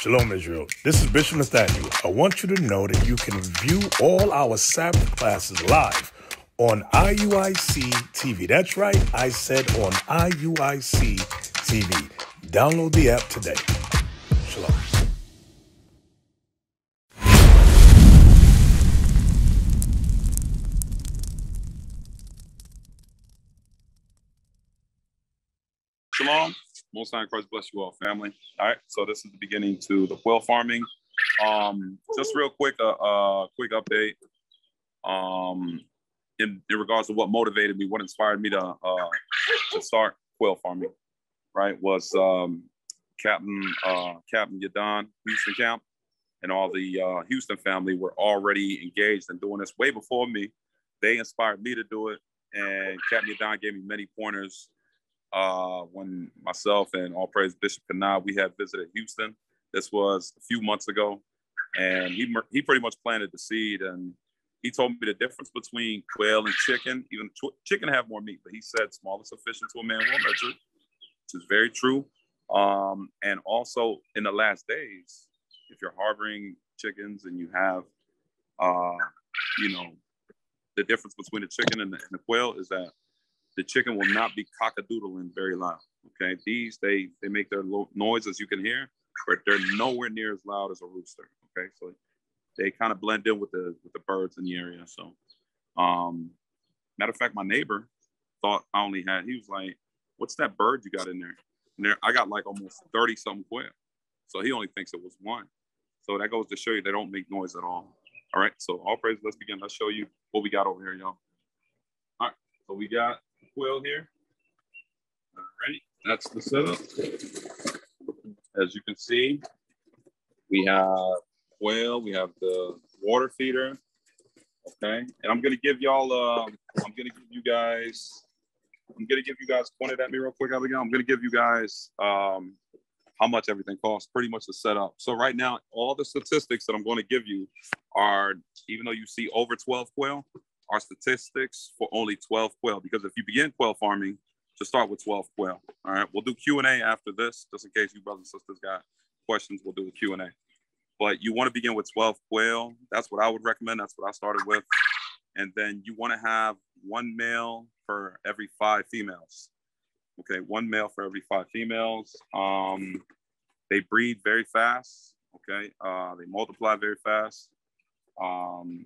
Shalom, Israel. This is Bishop Nathaniel. I want you to know that you can view all our Sabbath classes live on Iuic TV. That's right, I said on Iuic TV. Download the app today. Shalom. Shalom. Most High in Christ bless you all, family. All right, so this is the beginning to the quail farming. Just real quick, quick update. In regards to what motivated me, what inspired me to start quail farming, right? Was Captain Yadon, Houston camp, and all the Houston family were already engaged in doing this way before me. They inspired me to do it, and Captain Yadon gave me many pointers. When myself and all praise Bishop Kanah, we had visited Houston. This was a few months ago, and he pretty much planted the seed, and he told me the difference between quail and chicken. Even chicken have more meat, but he said small is sufficient to a man well nurtured, which is very true. And also in the last days, if you're harboring chickens and you have, the difference between the chicken and the quail is that the chicken will not be cockadoodling very loud. Okay, these they make their noise as you can hear, but they're nowhere near as loud as a rooster. Okay, so they kind of blend in with the birds in the area. So, matter of fact, my neighbor thought I only had. He was like, "What's that bird you got in there?" And there, I got like almost 30 something quail. So he only thinks it was one. So that goes to show you they don't make noise at all. All right. So all praise. Let's begin. Let's show you what we got over here, y'all. All right. So we got quail here. All right, that's the setup. As you can see, we have quail, we have the water feeder. Okay, and I'm gonna give y'all I'm gonna give you guys point it at me real quick, Abigail. I'm gonna give you guys how much everything costs, pretty much the setup. So right now, all the statistics that I'm going to give you are, even though you see over 12 quail, are statistics for only 12 quail, because if you begin quail farming, just start with 12 quail. All right, we'll do Q&A after this, just in case you brothers and sisters got questions. We'll do the Q&A, but you want to begin with 12 quail. That's what I would recommend. That's what I started with. And then you want to have one male for every 5 females. Okay, one male for every 5 females. They breed very fast. Okay, they multiply very fast.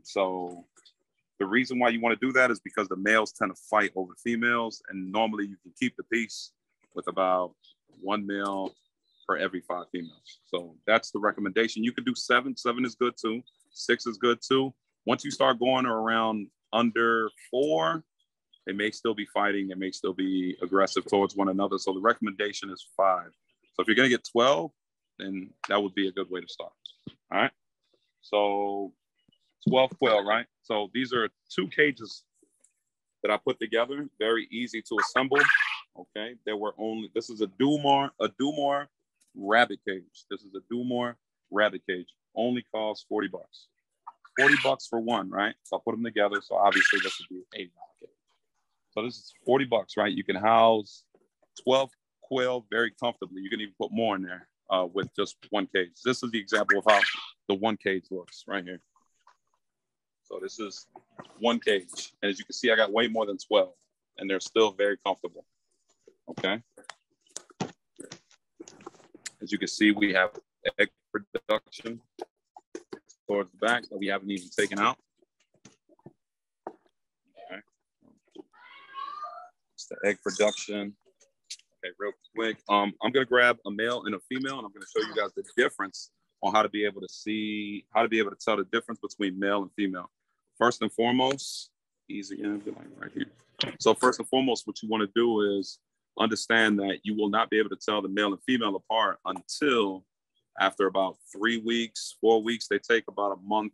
So the reason why you want to do that is because the males tend to fight over females, and normally you can keep the peace with about 1 male for every 5 females. So that's the recommendation. You can do 7. 7 is good too. 6 is good too. Once you start going around under 4, they may still be fighting. They may still be aggressive towards one another. So the recommendation is 5. So if you're going to get 12, then that would be a good way to start. All right. So 12 quail, right? So these are 2 cages that I put together. Very easy to assemble. Okay. This is a Dumore rabbit cage. This is a Dumore rabbit cage. Only costs $40. $40 for one, right? So I'll put them together. So obviously this would be $8. So this is $40, right? You can house 12 quail very comfortably. You can even put more in there with just 1 cage. This is the example of how the 1 cage looks right here. So this is 1 cage. And as you can see, I got way more than 12, and they're still very comfortable. Okay. As you can see, we have egg production towards the back that we haven't even taken out. Okay. It's the egg production. Okay, real quick. I'm gonna grab a male and a female, and I'm gonna show you guys the difference on how to be able to tell the difference between male and female. First and foremost, easy again, right here. So first and foremost, what you want to do is understand that you will not be able to tell the male and female apart until after about 3 weeks, 4 weeks. They take about a month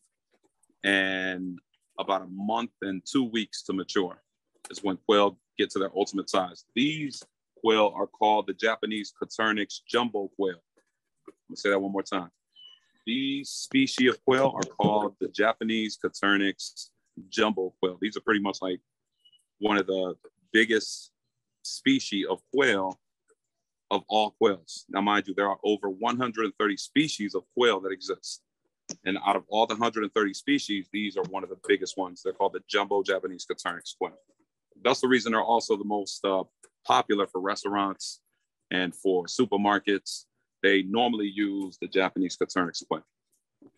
and 2 weeks to mature. Is when quail get to their ultimate size. These quail are called the Japanese Coturnix jumbo quail. Let me say that one more time. These species of quail are called the Japanese Coturnix jumbo quail. These are pretty much like one of the biggest species of quail of all quails. Now, mind you, there are over 130 species of quail that exist. And out of all the 130 species, these are one of the biggest ones. They're called the jumbo Japanese Coturnix quail. That's the reason they're also the most popular for restaurants and for supermarkets. They normally use the Japanese Coturnix quail.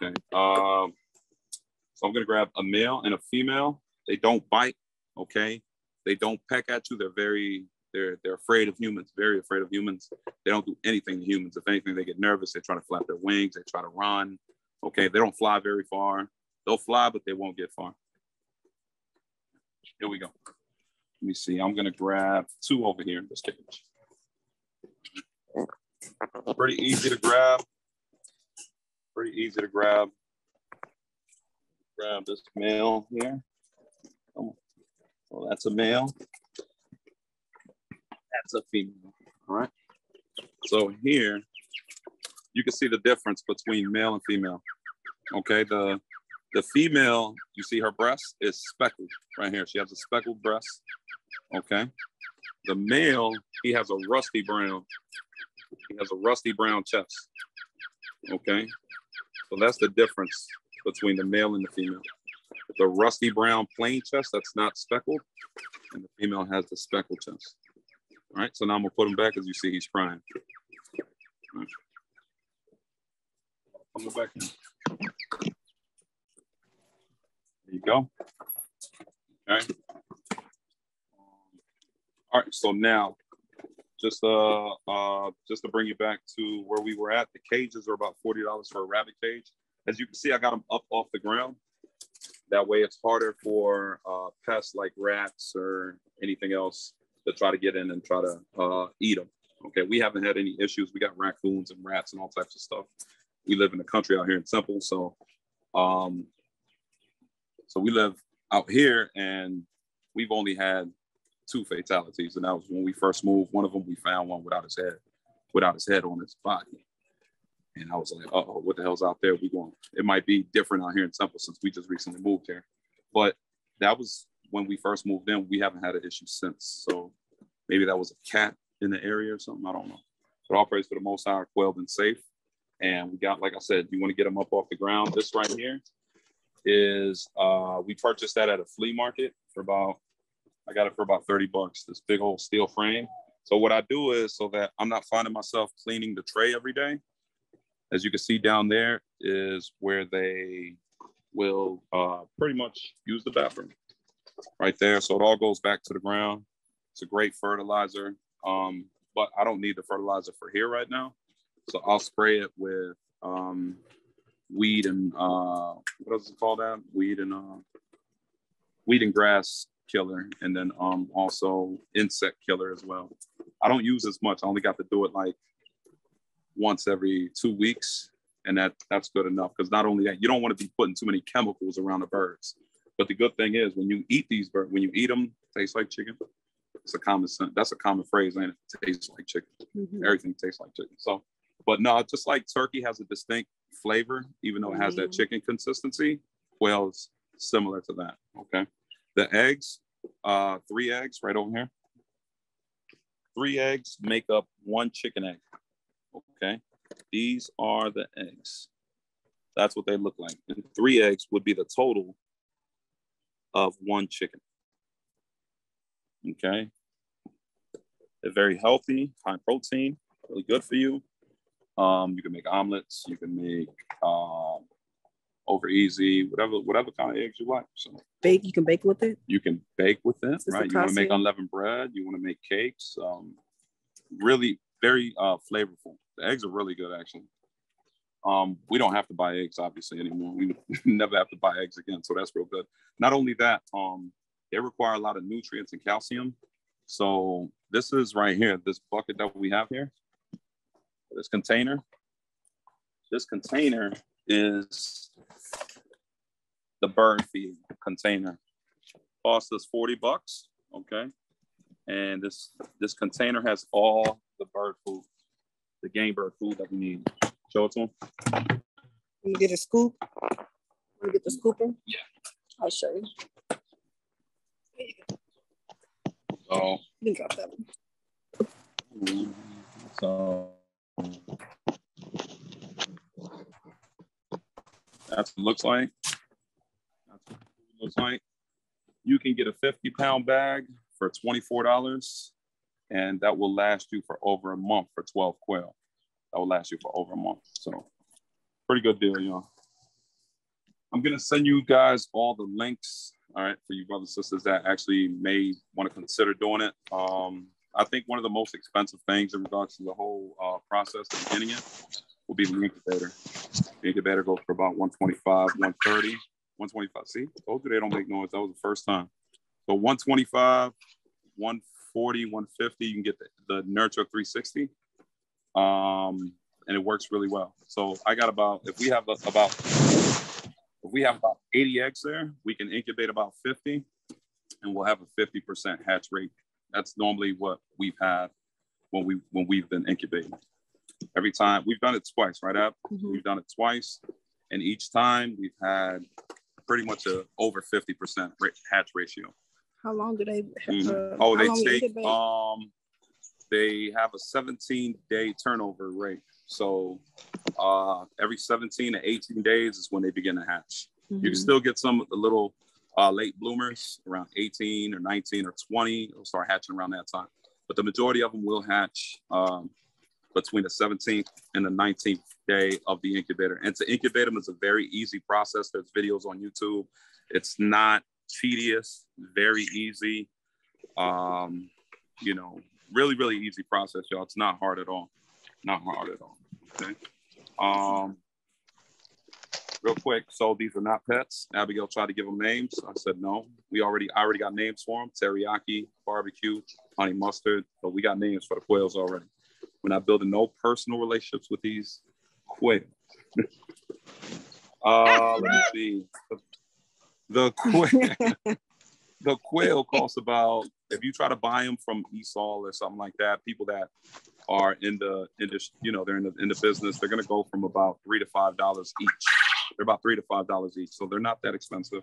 Okay. So I'm going to grab a male and a female. They don't bite. Okay. They don't peck at you. They're afraid of humans, very afraid of humans. They don't do anything to humans. If anything, they get nervous. They try to flap their wings. They try to run. Okay. They don't fly very far. They'll fly, but they won't get far. Here we go. Let me see. I'm going to grab 2 over here in this cage. Pretty easy to grab. Pretty easy to grab. Grab this male here. So that's a male. That's a female. All right. So here, you can see the difference between male and female. Okay. The female, you see her breast is speckled right here. She has a speckled breast. Okay. The male, he has a rusty brown. He has a rusty brown chest. Okay. So that's the difference between the male and the female. The rusty brown plain chest that's not speckled, and the female has the speckled chest. All right. So now I'm gonna put him back. As you see, he's crying. Right. Come back in. There you go. All right. All right. So now, just to bring you back to where we were at, the cages are about $40 for a rabbit cage. As you can see, I got them up off the ground. That way, it's harder for pests like rats or anything else to try to get in and try to eat them. Okay, we haven't had any issues. We got raccoons and rats and all types of stuff. We live in the country out here in Temple, so we live out here, and we've only had 2 fatalities, and that was when we first moved. One of them, we found one without his head on his body, and I was like, "Uh-oh, what the hell's out there? It might be different out here in Temple since we just recently moved here." But that was when we first moved in. We haven't had an issue since. So maybe that was a cat in the area or something. I don't know. But all praise to the Most High, quail been safe. And we got, like I said, you want to get them up off the ground. This right here is, we purchased that at a flea market I got it for about $30, this big old steel frame. So what I do is, so that I'm not finding myself cleaning the tray every day, as you can see down there is where they will pretty much use the bathroom right there. So it all goes back to the ground. It's a great fertilizer, but I don't need the fertilizer for here right now. So I'll spray it with weed and what else is it called? That weed and grass killer, and then also insect killer as well. I don't use as much. I only got to do it like once every 2 weeks, and that's good enough, because not only that, you don't want to be putting too many chemicals around the birds. But the good thing is, when you eat these birds, when you eat them, tastes like chicken. It's a common sense. That's a common phrase, ain't it? Tastes like chicken. Mm-hmm. Everything tastes like chicken. So, but no, just like turkey has a distinct flavor, even though it has that chicken consistency, quail is similar to that. Okay. The eggs, 3 eggs right over here. 3 eggs make up 1 chicken egg. Okay. These are the eggs. That's what they look like. And 3 eggs would be the total of 1 chicken. Okay. They're very healthy, high protein, really good for you. You can make omelets. You can make over easy, whatever kind of eggs you like. So bake. You can bake with it. You can bake with it, right? You want to make unleavened bread. You want to make cakes. Really very flavorful. The eggs are really good, actually. We don't have to buy eggs, obviously, anymore. We never have to buy eggs again, so that's real good. Not only that, they require a lot of nutrients and calcium. So this is right here, this bucket that we have here, this container. This container is the bird feed container. Cost us $40, okay? And this container has all the bird food, the game bird food that we need. Show it to them. You get a scoop? You get the scooper? Yeah. I'll show you. So you can drop that one. So that's what it looks like. That's what it looks like. You can get a 50-pound bag for $24, and that will last you for over a month for 12 quail. That will last you for over a month. So pretty good deal, y'all. I'm going to send you guys all the links, all right, for you brothers and sisters that actually may want to consider doing it. I think one of the most expensive things in regards to the whole process of getting it will be the incubator. The incubator goes for about 125, 130, 125. See, I told you they don't make noise. That was the first time. So 125, 140, 150, you can get the Nurture 360. And it works really well. So I got if we have about 80 eggs there, we can incubate about 50, and we'll have a 50% hatch rate. That's normally what we've had when we've been incubating. Every time we've done it twice, right, Ab? Mm-hmm. We've done it twice, and each time we've had pretty much a over 50% hatch ratio. How long do they? They have a 17-day turnover rate. So every 17 to 18 days is when they begin to hatch. Mm-hmm. You can still get some little late bloomers around 18 or 19 or 20. They'll start hatching around that time. But the majority of them will hatch between the 17th and the 19th day of the incubator. And to incubate them is a very easy process. There's videos on YouTube. It's not tedious, very easy. Really, really easy process, y'all. It's not hard at all. Not hard at all. Okay. Real quick. So these are not pets. Abigail tried to give them names. I said no. I already got names for them: teriyaki, barbecue, honey mustard. But we got names for the quails already. We're not building no personal relationships with these quails. Let me see. The quail costs about, if you try to buy them from Esau or something like that, people that are in the business, they're going to go from about $3 to $5 each. They're about $3 to $5 each, so they're not that expensive.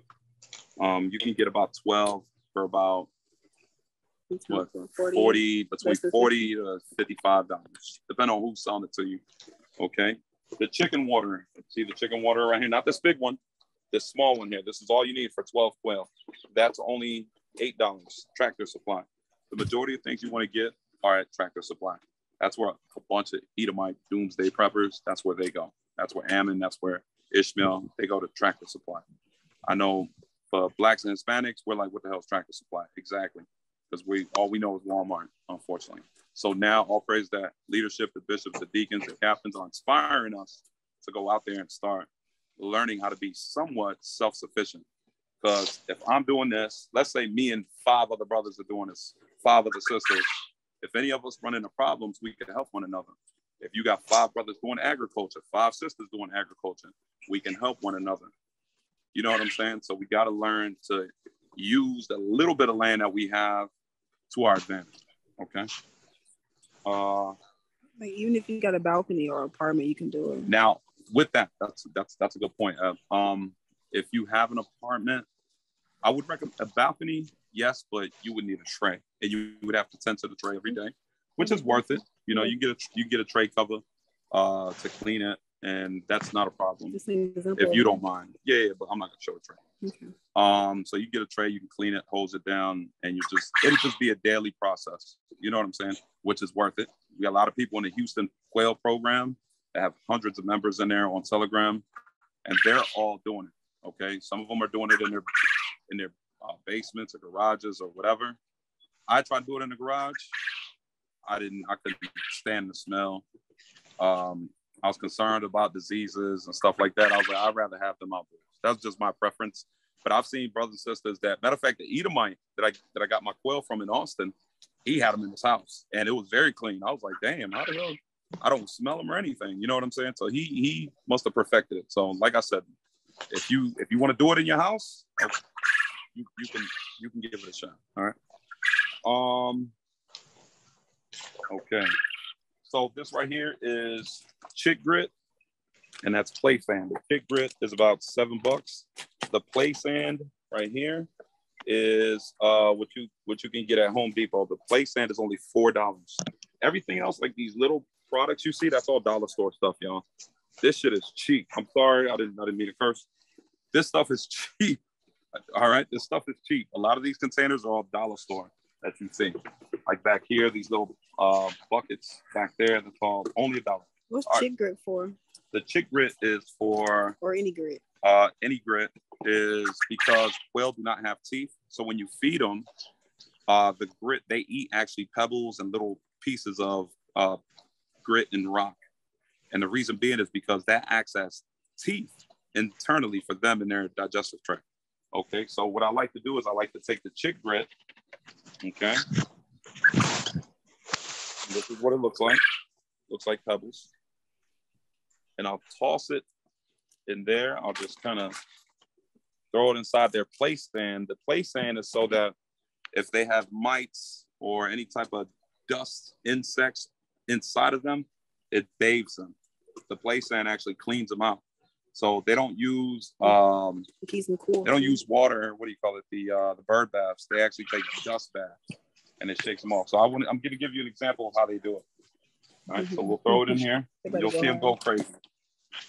You can get about 12 for about between $40 to $55, depending on who's selling it to you. Okay. The chicken water. See the chicken water right here? Not this big one. This small one here. This is all you need for 12 quail. That's only $8. Tractor Supply. The majority of things you want to get are at Tractor Supply. That's where a bunch of Edomite doomsday preppers, that's where they go. That's where Ammon, that's where Ishmael, they go to Tractor Supply. I know for blacks and Hispanics, we're like, what the hell is Tractor Supply? Exactly. Because all we know is Walmart, unfortunately. So now all praise that leadership, the bishops, the deacons, the captains are inspiring us to go out there and start learning how to be somewhat self-sufficient. Because if I'm doing this, let's say me and 5 other brothers are doing this, 5 other sisters, if any of us run into problems, we can help one another. If you got 5 brothers doing agriculture, 5 sisters doing agriculture, we can help one another. You know what I'm saying? So we got to learn to use the little bit of land that we have to our advantage. Okay. Like even if you got a balcony or apartment, you can do it. Now, with that, that's a good point. If you have an apartment, I would recommend a balcony, yes, but you would need a tray, and you would have to tend to the tray every day, which is worth it. You know, you get a tray cover to clean it, and that's not a problem if you don't mind. Yeah, but I'm not gonna show a tray. Okay. So you get a tray, you can clean it, hose it down, and it'll just be a daily process. You know what I'm saying? Which is worth it. We got a lot of people in the Houston Quail program that have hundreds of members in there on Telegram, and they're all doing it. Okay, some of them are doing it in their basements or garages or whatever. I tried to do it in the garage. I couldn't stand the smell. I was concerned about diseases and stuff like that. I was like, I'd rather have them outdoors. That's just my preference. But I've seen brothers and sisters that, matter of fact, the Edomite that I got my quail from in Austin, he had them in his house, and it was very clean. I was like, damn, how the hell? I don't smell them or anything. You know what I'm saying? So he must have perfected it. So like I said, if you want to do it in your house, you can give it a shot. All right. Okay. So this right here is chick grit, and that's play sand. The chick grit is about $7. The play sand right here is what you can get at Home Depot. The play sand is only $4. Everything else, like these little products you see, that's all dollar store stuff, y'all. This shit is cheap. I'm sorry, I didn't mean to curse. This stuff is cheap. All right, this stuff is cheap. A lot of these containers are all dollar store that you see. Like back here, these little buckets back there, that's all only $1. What's chick grit for? The chick grit is for, or any grit. Any grit is because quail do not have teeth. So when you feed them, the grit, they eat actually pebbles and little pieces of grit and rock. And the reason being is because that acts as teeth internally for them in their digestive tract. Okay, so what I like to do is I like to take the chick grit, okay? This is what it looks like. Looks like pebbles. And I'll toss it in there. I'll just kind of throw it inside their play stand. The play stand is so that if they have mites or any type of dust, insects inside of them, it bathes them. The play stand actually cleans them out. So they don't use keeps them cool. They don't use water. What do you call it? The bird baths. They actually take dust baths, and it shakes them off. So I'm going to give you an example of how they do it. All right. So we'll throw it in here. You'll see them go crazy.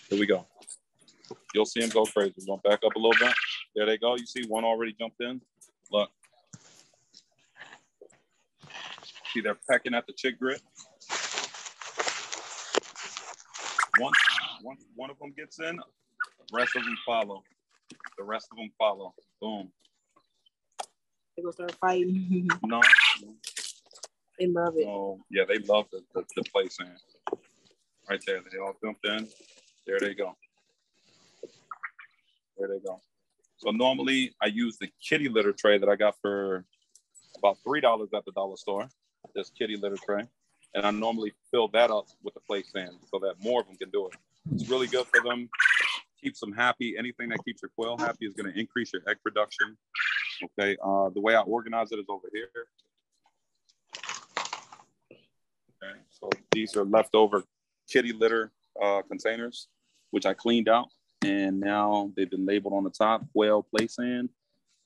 Here we go. You'll see them go crazy. We're going to back up a little bit. There they go. You see one already jumped in. Look. See, they're pecking at the chick grit. Once one of them gets in, the rest of them follow. The rest of them follow. Boom. They gonna start fighting. No. They love it. Oh, yeah, they love the play sand. Right there. They all jumped in. There they go. There they go. So normally I use the kitty litter tray that I got for about $3 at the dollar store. This kitty litter tray. And I normally fill that up with the play sand so that more of them can do it. It's really good for them. Keeps them happy. Anything that keeps your quail happy is going to increase your egg production. Okay. The way I organize it is over here. Okay. So these are leftover kitty litter containers, which I cleaned out. And now they've been labeled on the top, quail play sand.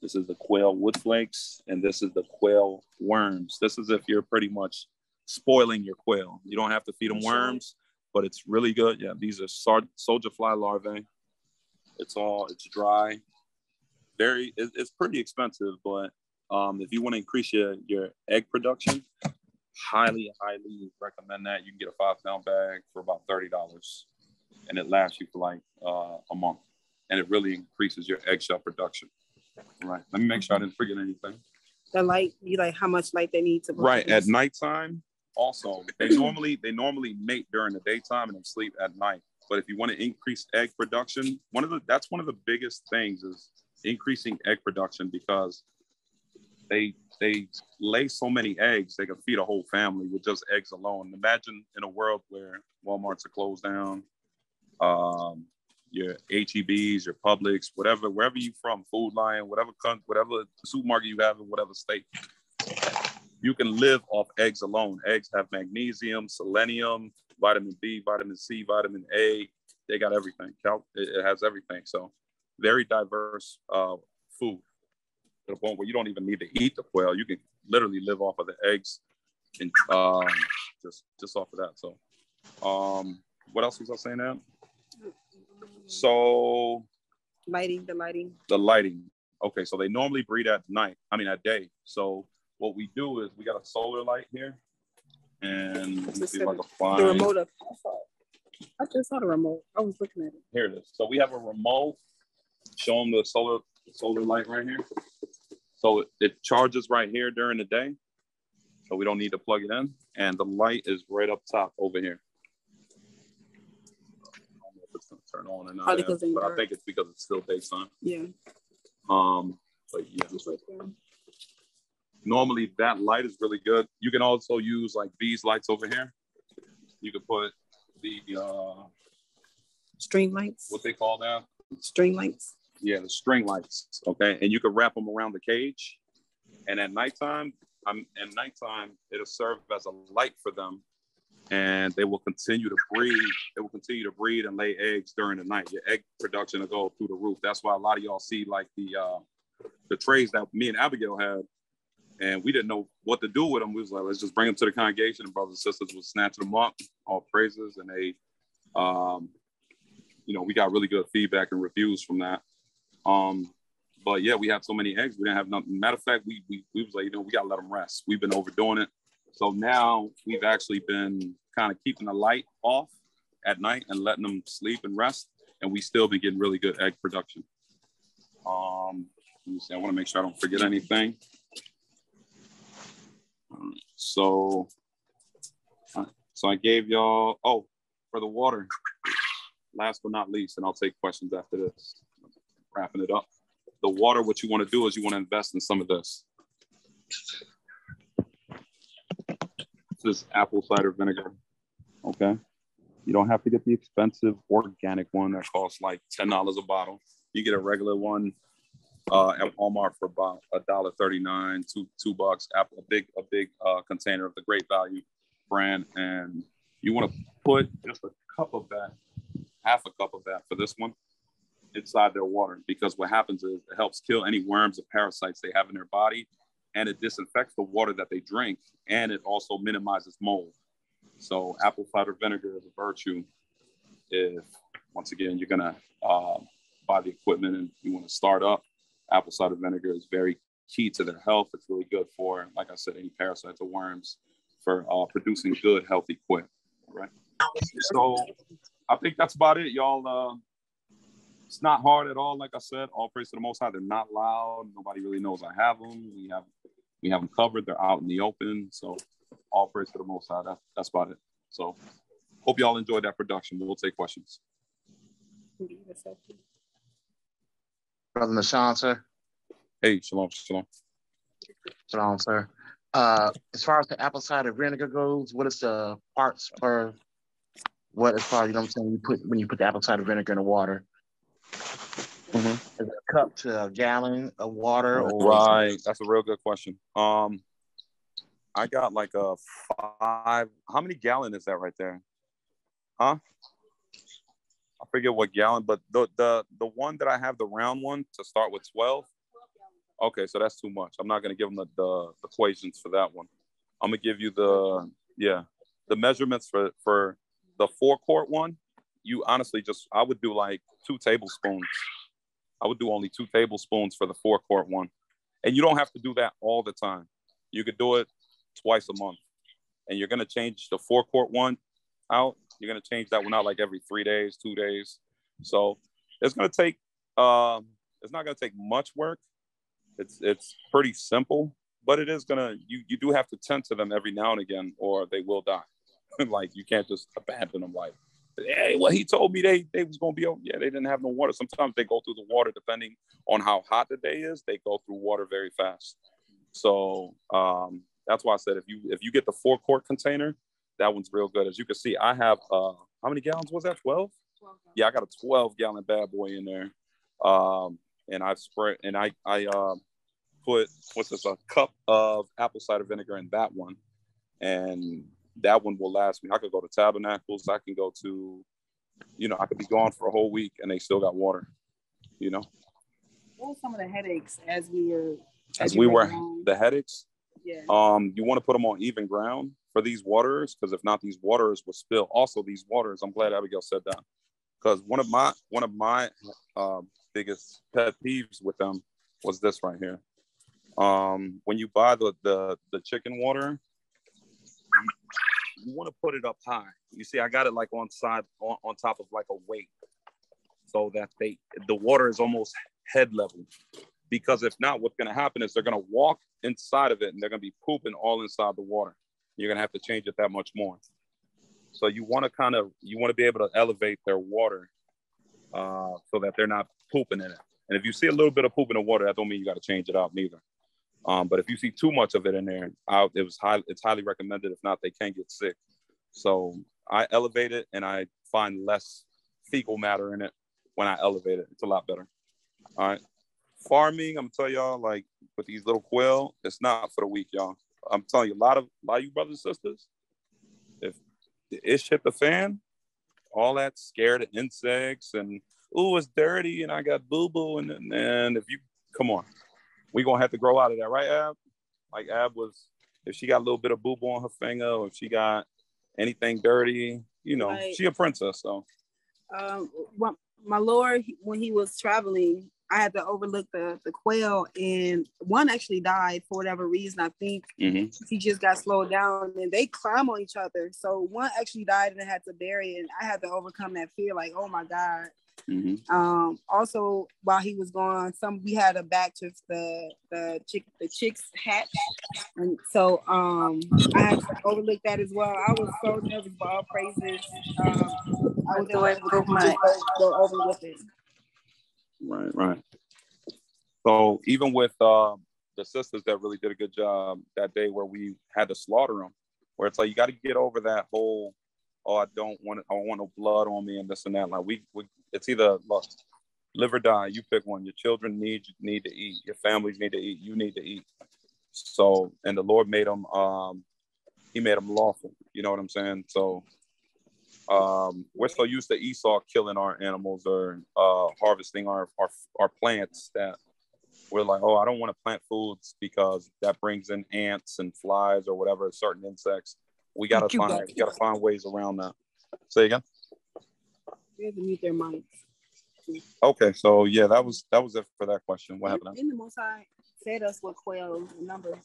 This is the quail wood flakes. And this is the quail worms. This is if you're pretty much spoiling your quail. You don't have to feed them worms, but it's really good. Yeah, these are soldier fly larvae. It's dry. It's pretty expensive, but if you want to increase your egg production, highly recommend that. You can get a 5-pound bag for about $30, and it lasts you for like a month, and it really increases your eggshell production. Right. Let me make sure I didn't forget anything. The light, you like how much light they need to. Right at nighttime. Also, they normally mate during the daytime and then sleep at night. But if you want to increase egg production, that's one of the biggest things is increasing egg production, because they lay so many eggs, they can feed a whole family with just eggs alone. Imagine in a world where Walmarts are closed down, your HEBs, your Publix, wherever you from, Food Lion, whatever supermarket you have in whatever state. You can live off eggs alone. Eggs have magnesium, selenium, vitamin B, vitamin C, vitamin A. They got everything. It has everything. So very diverse food, to the point where you don't even need to eat the quail. You can literally live off of the eggs and just off of that. So what else was I saying now? So the lighting. Okay, so they normally breed at day. So what we do is we got a solar light here, and let me see if I can find the remote. I just saw the remote. I was looking at it. Here it is. So we have a remote. Show them the solar light right here. So it charges right here during the day, so we don't need to plug it in. And the light is right up top over here. I don't know if it's gonna turn on or not, but I think it's because it's still daytime. Yeah. But yeah. Right there. Normally that light is really good. You can also use like these lights over here. You could put the string lights. What they call that? String lights. Yeah, the string lights. Okay, and you could wrap them around the cage. And at nighttime, it'll serve as a light for them, and they will continue to breed. They will continue to breed and lay eggs during the night. Your egg production will go through the roof. That's why a lot of y'all see like the trays that me and Abigail had. and we didn't know what to do with them. We was like, let's just bring them to the congregation, and brothers and sisters would snatch them up, all praises, and they, we got really good feedback and reviews from that. But yeah, we had so many eggs, we didn't have nothing. Matter of fact, we was like, we gotta let them rest. We've been overdoing it. So now we've actually been kind of keeping the light off at night and letting them sleep and rest. And we still been getting really good egg production. Let me see, I want to make sure I don't forget anything. So I gave y'all, for the water, last but not least, and I'll take questions after this, wrapping it up. The water, what you want to do is you want to invest in some of this. This is apple cider vinegar, okay? You don't have to get the expensive organic one that costs like $10 a bottle. You get a regular one at Walmart for about $1.39, $2, Apple, a big container of the Great Value brand, and you want to put just a cup of that, half a cup of that for this one inside their water, because what happens is it helps kill any worms or parasites they have in their body, and it disinfects the water that they drink, and it also minimizes mold. So apple cider vinegar is a virtue. If, once again, you're gonna buy the equipment and you want to start up, apple cider vinegar is very key to their health. It's really good for, like I said, any parasites or worms, for producing good, healthy quick. All right. So I think that's about it, y'all. It's not hard at all. Like I said, all praise to the Most High. They're not loud. Nobody really knows I have them. We have them covered. They're out in the open. So all praise to the Most High. That's about it. So hope y'all enjoyed that production. We'll take questions. Brother Nashawn, sir. Hey, shalom. Shalom, sir. As far as the apple cider vinegar goes, what is the parts per what, as far as, what I'm saying, when you put the apple cider vinegar in the water? Mm-hmm. Is it a cup to a gallon of water? Right. That's a real good question. I got like a 5. How many gallon is that right there? Huh? I forget what gallon, but the one that I have, the round one, to start with 12. Okay, so that's too much. I'm not gonna give them the equations for that one. I'm gonna give you the measurements for the 4-quart one. You honestly I would do like 2 tablespoons. I would do only 2 tablespoons for the 4-quart one. And you don't have to do that all the time. You could do it twice a month. And you're going to change the 4-quart one out. You're going to change that one out like every 3 days, 2 days. So it's going to take, it's not going to take much work. It's pretty simple, but it is going to, you do have to tend to them every now and again, or they will die. Like, you can't just abandon them. Like, hey, well, he told me they was going to be over. Yeah, they didn't have no water. Sometimes they go through the water, depending on how hot the day is, they go through water very fast. So that's why I said, if you get the 4-quart container, that one's real good. As you can see, I have, how many gallons was that? 12? 12. Yeah, I got a 12-gallon bad boy in there. And I've sprayed, and I put, a cup of apple cider vinegar in that one. And that one will last me. I could go to Tabernacles. I can go to, I could be gone for a whole week and they still got water, What were some of the headaches as we were the headaches? Yeah. You want to put them on even ground for these waterers, because if not, these waterers will spill. Also, these waterers, I'm glad Abigail said that, because one of my biggest pet peeves with them was this right here. When you buy the chicken water, you want to put it up high. You see, I got it like on top of like a weight, so that the water is almost head level. Because if not, what's going to happen is they're going to walk inside of it and they're going to be pooping all inside the water. You're going to have to change it that much more. So you want to be able to elevate their water so that they're not pooping in it. And if you see a little bit of poop in the water, that don't mean you got to change it out neither. But if you see too much of it in there, it's highly recommended. If not, they can get sick. So I elevate it, and I find less fecal matter in it when I elevate it. It's a lot better. All right. Farming, I'm telling y'all, like with these little quail, it's not for the weak, y'all. I'm telling you, a lot of you brothers and sisters, if the ish hit the fan, all that scared of insects and, ooh, it's dirty and I got boo-boo, and if you, come on. We're going to have to grow out of that, right, Ab? Like Ab was, if she got a little bit of boo-boo on her finger, or if she got anything dirty, you know, Like, she a princess. So, my Lord, when he was traveling, I had to overlook the quail, and one actually died for whatever reason. I think he just got slowed down, and they climb on each other. So one actually died, and I had to bury it. And I had to overcome that fear, like, oh my God. Also, while he was gone, we had a batch of the chicks hatch, and so I had to overlook that as well. I was so nervous, but all praises. I was able to just go over with it. Right. So even with the sisters that really did a good job that day, where we had to slaughter them, where it's like you got to get over that whole, oh, I don't want no blood on me and this and that. Like we it's either look, live or die. You pick one. Your children need to eat. Your families need to eat. You need to eat. So, and the Lord made them. He made them lawful. You know what I'm saying? So, we're so used to Esau killing our animals or harvesting our plants that we're like, oh, I don't want to plant foods because that brings in ants and flies or whatever, certain insects. We gotta find ways around that. Say again. They have to mute their mics. Okay, so yeah, that was it for that question. What happened? And the Most High fed us with quails and numbers.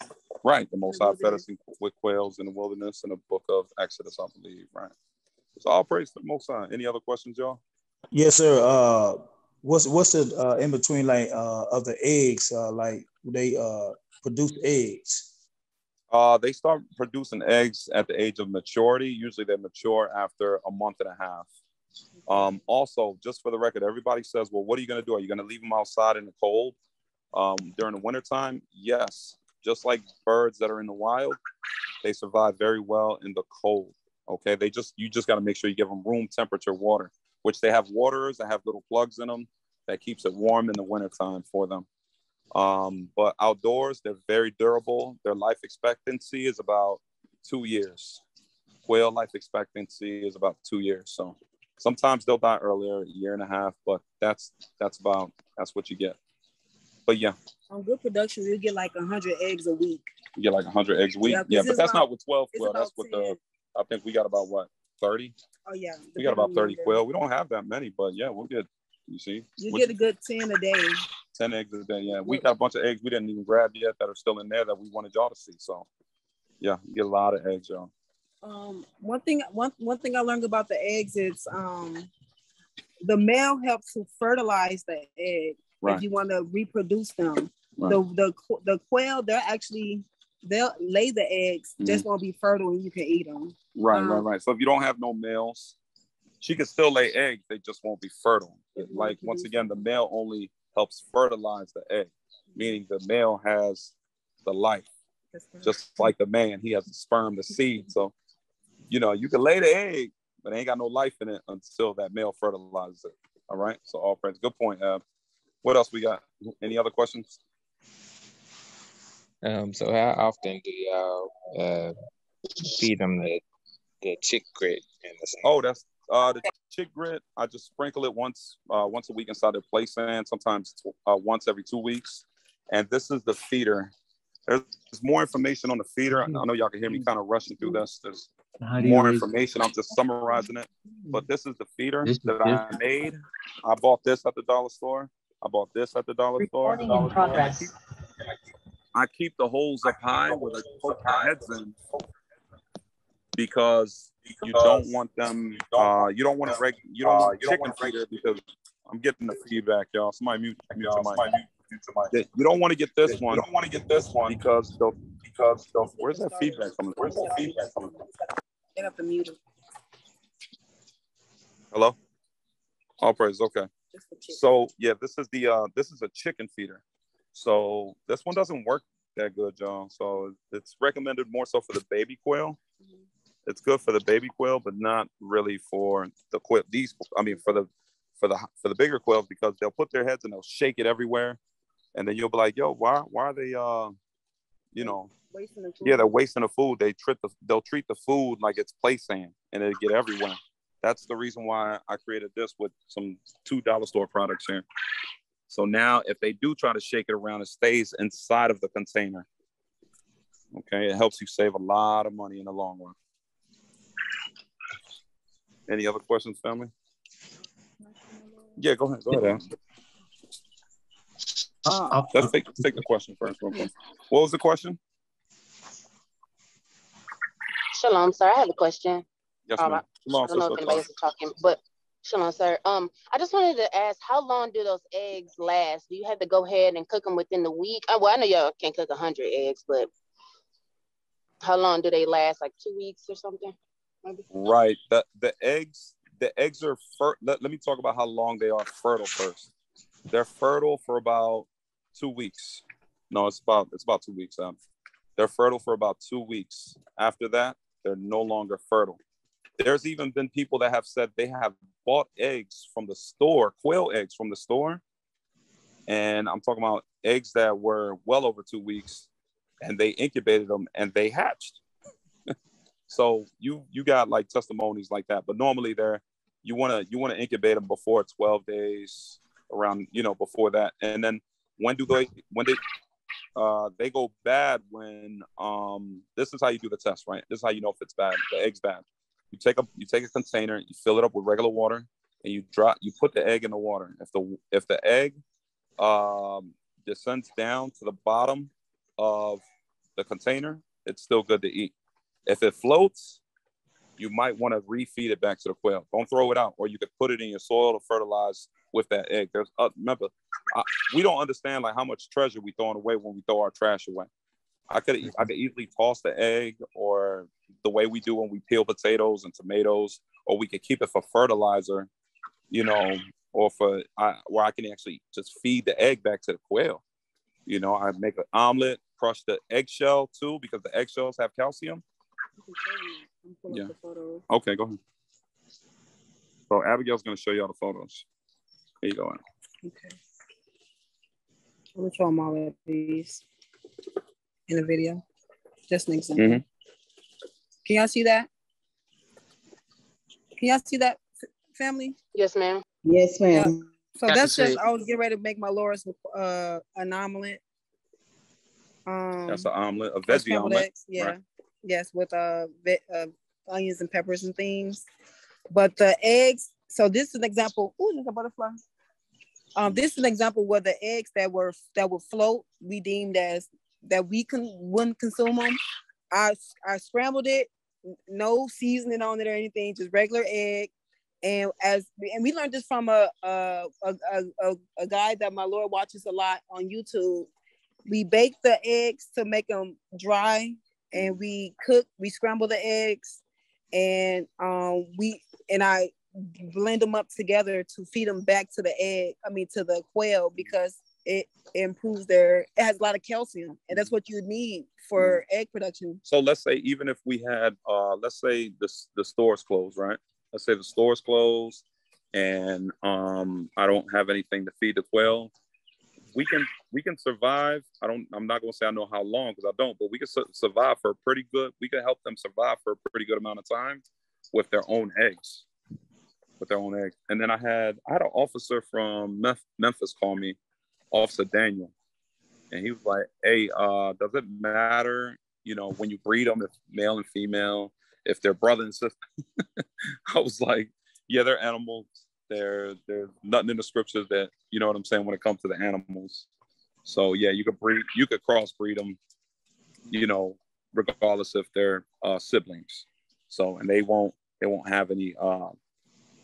Right, the Most High fed us with quails in the wilderness in the book of Exodus, I believe. Right. So all praise to the Most High. Any other questions, y'all? Yes, sir. What's the in between like of the eggs? Like they produce eggs. They start producing eggs at the age of maturity. Usually they mature after a month and a half. Also, just for the record, everybody says, well, what are you going to do? Are you going to leave them outside in the cold during the wintertime? Yes. Just like birds that are in the wild, they survive very well in the cold. Okay. You just got to make sure you give them room temperature water, which they have waterers that have little plugs in them that keeps it warm in the wintertime for them. But outdoors, they're very durable. Their life expectancy is about 2 years. Quail life expectancy is about 2 years. So sometimes they'll die earlier, a year and a half, but that's what you get. But yeah. On good production, you get like 100 eggs a week. You get like 100 eggs a week. Yeah, but that's not with 12 quail. That's with 10. I think we got about what, 30? Oh yeah. We got about 30 quail. We don't have that many, but yeah, we'll get, you see. You get a good 10 a day. 10 eggs a day, yeah. We got a bunch of eggs we didn't even grab yet that are still in there that we wanted y'all to see. So yeah, you get a lot of eggs, y'all. One thing I learned about the eggs is the male helps to fertilize the egg if you want to reproduce them. Right. The quail, they'll lay the eggs, just won't be fertile and you can eat them. Right. So if you don't have no males, she can still lay eggs, they just won't be fertile. Like once again, the male only helps fertilize the egg, meaning the male has the life. Just like the man, he has the sperm, the seed. So, you know, you can lay the egg, but it ain't got no life in it until that male fertilizes it. All right. So all friends, good point. What else we got? Any other questions? So how often do y'all feed them the chick grit and the sand? Oh, that's the chick grit. I just sprinkle it once a week inside their play sand, sometimes once every 2 weeks. And this is the feeder. There's more information on the feeder. I know y'all can hear me kind of rushing through this. There's more information. I'm just summarizing it. But this is the feeder that I made. I bought this at the dollar store. I bought this at the dollar store. I keep the holes up high where they poke their heads in because you don't want them. You don't want chicken feeder because I'm getting the feedback, y'all. Somebody mute your mic. You don't want to get this one. Because where's that feedback coming from? They have to mute it. Hello? All praise. Okay. So yeah, this is a chicken feeder. So this one doesn't work that good, y'all. So it's recommended more so for the baby quail. It's good for the baby quail, but not really for the quail. For the bigger quails, because they'll put their heads and they'll shake it everywhere, and then you'll be like, yo, why are they wasting the food? Yeah, they're wasting the food. They'll treat the food like it's play sand, and it'll get everywhere. That's the reason why I created this with some $2 store products here. So now if they do try to shake it around, it stays inside of the container. Okay, it helps you save a lot of money in the long run. Any other questions, family? Yeah, go ahead. Ask. Let's take the question first, real quick. What was the question? Shalom, sir. I have a question. Yes, ma'am. I don't know if anybody's talking, but shalom, sir. I just wanted to ask, how long do those eggs last? Do you have to go ahead and cook them within the week? Well, I know y'all can't cook 100 eggs, but how long do they last? Like 2 weeks or something? Maybe? Right. The eggs are let me talk about how long they are fertile first. They're fertile for about 2 weeks. No, it's about 2 weeks. They're fertile for about 2 weeks. After that, they're no longer fertile. There's even been people that have said they have bought eggs from the store, quail eggs from the store. And I'm talking about eggs that were well over 2 weeks, and they incubated them and they hatched. So you got like testimonies like that, but normally you want to incubate them before 12 days, around, before that. And then when they go bad when this is how you do the test, right? This is how you know if it's bad. The egg's bad. You take a container, you fill it up with regular water, and you put the egg in the water. If the egg descends down to the bottom of the container, it's still good to eat. If it floats, you might want to refeed it back to the quail. Don't throw it out, or you could put it in your soil to fertilize with that egg. Remember, we don't understand like how much treasure we throwing away when we throw our trash away. I could easily toss the egg, or the way we do when we peel potatoes and tomatoes, or we could keep it for fertilizer, or where I can actually just feed the egg back to the quail. I make an omelet, crush the eggshell too, because the eggshells have calcium. Yeah. Okay, go ahead. So Abigail's going to show you all the photos. Here you go. Okay. I'm going to show them all of these in the video. Just an example. Mm-hmm. Can y'all see that? Can y'all see that, family? Yes, ma'am. Yes, ma'am. Yeah. So that's just, I was getting ready to make my Laura's an omelet. That's an omelet, a veggie omelet. Eggs, yeah. Right. Yes, with onions and peppers and things. But the eggs, so this is an example. Ooh, there's a butterfly. This is an example where the eggs that would float, we deemed as that wouldn't consume them. I scrambled it, no seasoning on it or anything, just regular egg. And we learned this from a guy that my Lord watches a lot on YouTube. We bake the eggs to make them dry, and we scramble the eggs, and I blend them up together to feed them back to the quail, because it improves it has a lot of calcium, and that's what you need for egg production. So let's say even if we had, let's say the store's closed, right? Let's say the store's closed, and I don't have anything to feed the quail. We can survive. I'm not gonna say I know how long, because I don't, but we can survive for we can help them survive for a pretty good amount of time with their own eggs. And then I had an officer from Memphis call me, Officer Daniel, and he was like, "Hey, does it matter, when you breed them, if male and female, if they're brother and sister?" I was like, "Yeah, they're animals. There's nothing in the scriptures that, you know what I'm saying, when it comes to the animals. So yeah, you could crossbreed them, regardless if they're siblings. So, and they won't have any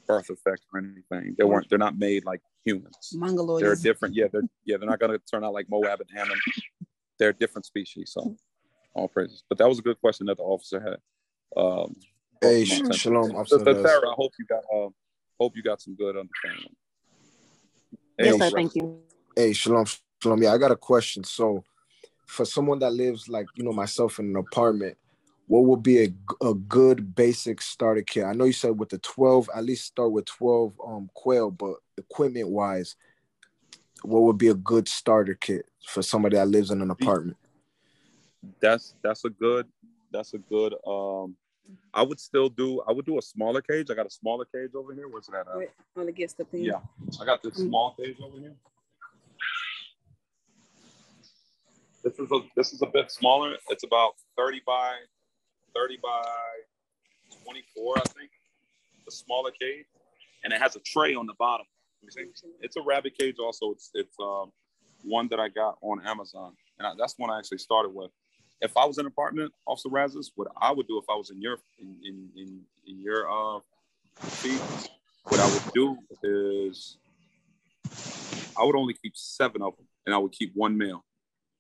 birth effect or anything. They're not made like humans. Mongoloids. They're different. Yeah, they're not gonna turn out like Moab and Ammon. They're a different species. So all praises. But that was a good question that the officer had. Hey, shalom. Sarah, I hope you got some good understanding. Yes, sir. Thank you. Hey, shalom. Yeah, I got a question. So, for someone that lives like myself in an apartment, what would be a good basic starter kit? I know you said with the 12, at least start with 12 quail, but equipment wise, what would be a good starter kit for somebody that lives in an apartment? That's a good. I would do a smaller cage. I got a smaller cage over here. Where's that at? Right on against the thing. Yeah, I got this small cage over here. This is a bit smaller. It's about 30 by 24, I think, the smaller cage, and it has a tray on the bottom. It's a rabbit cage also. It's one that I got on Amazon, and that's one I actually started with. If I was in an apartment, Officer Razis, what I would do if I was in your feed, what I would do is I would only keep 7 of them, and I would keep 1 male.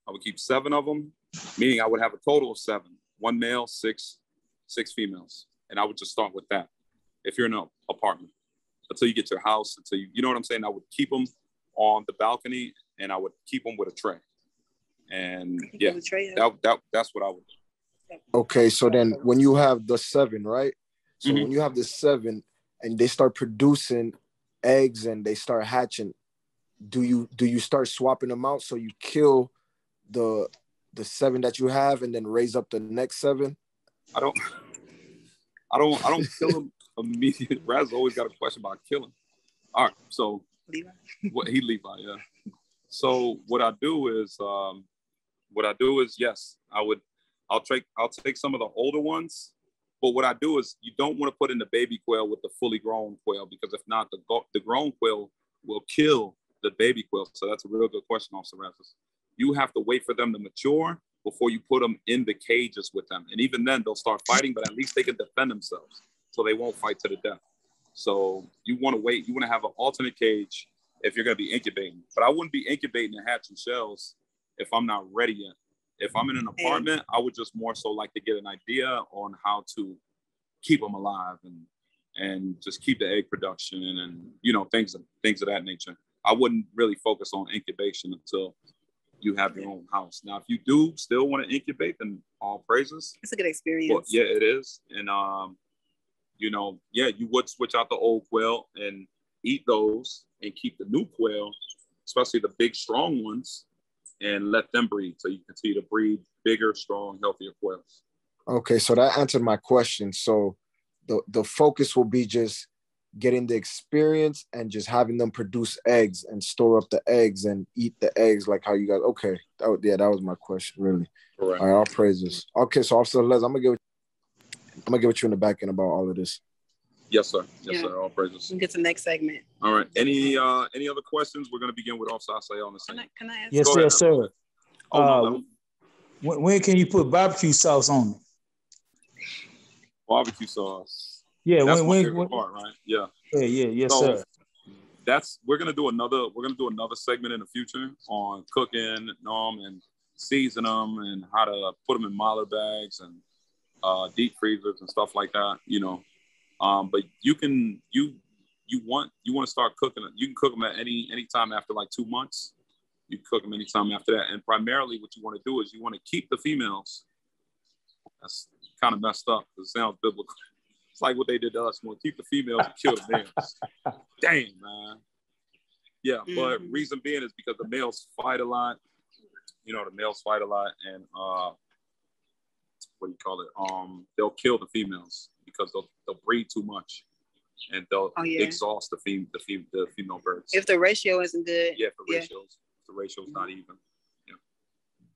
I would keep 7 of them, meaning I would have a total of 7. 1 male, 6 females, and I would just start with that. If you're in an apartment, until you get to your house, until you know what I'm saying. I would keep them on the balcony, and I would keep them with a tray. And yeah, that's what I would do. Okay, so then when you have the 7, right? So when you have the 7 and they start producing eggs and they start hatching, do you start swapping them out so you kill the 7 that you have and then raise up the next 7? I don't kill them immediately. Raz always got a question about killing. All right, so Levi, yeah. So what I do is yes, I'll take some of the older ones, but what I do is you don't want to put in the baby quail with the fully grown quail, because if not, the grown quail will kill the baby quail. So that's a real good question, Officer Razis. You have to wait for them to mature before you put them in the cages with them. And even then they'll start fighting, but at least they can defend themselves, so they won't fight to the death. So you want to wait. You want to have an alternate cage if you're going to be incubating. But I wouldn't be incubating and hatching shells if I'm not ready yet. If I'm in an apartment, I would just more so like to get an idea on how to keep them alive and just keep the egg production and things of that nature. I wouldn't really focus on incubation until you have your own house. Now, if you do still want to incubate, then all praises. It's a good experience. But yeah, it is. And you would switch out the old quail and eat those and keep the new quail, especially the big, strong ones, and let them breed. So you continue to breed bigger, strong, healthier quails. Okay, so that answered my question. So the focus will be just getting the experience and just having them produce eggs and store up the eggs and eat the eggs like how you guys. Okay, that was my question, really. Correct. All right, all praises. Okay, so Officer Les, I'm gonna get with you in the back end about all of this. Yes, sir. Yes, sir. All praises. We'll get to the next segment. All right. Any other questions? We're gonna begin with Officer Azariah on the same. Can I ask? Yes, sir. No. When can you put barbecue sauce on it? Barbecue sauce. Yeah, that's my favorite part, right? Yeah. Yes, sir. We're gonna do another segment in the future on cooking them and season them and how to put them in mylar bags and deep freezers and stuff like that. But you want to start cooking it. You can cook them at any time after like 2 months. You cook them anytime after that. And primarily what you want to do is you want to keep the females. That's kind of messed up because it sounds biblical. It's like what they did to us. You want to keep the females and kill the males. Dang, man. Yeah, but reason being is because the males fight a lot. The males fight a lot, and they'll kill the females because they'll breed too much, and they'll exhaust the female birds. If the ratio isn't good. Yeah, if the ratio's not even. Yeah.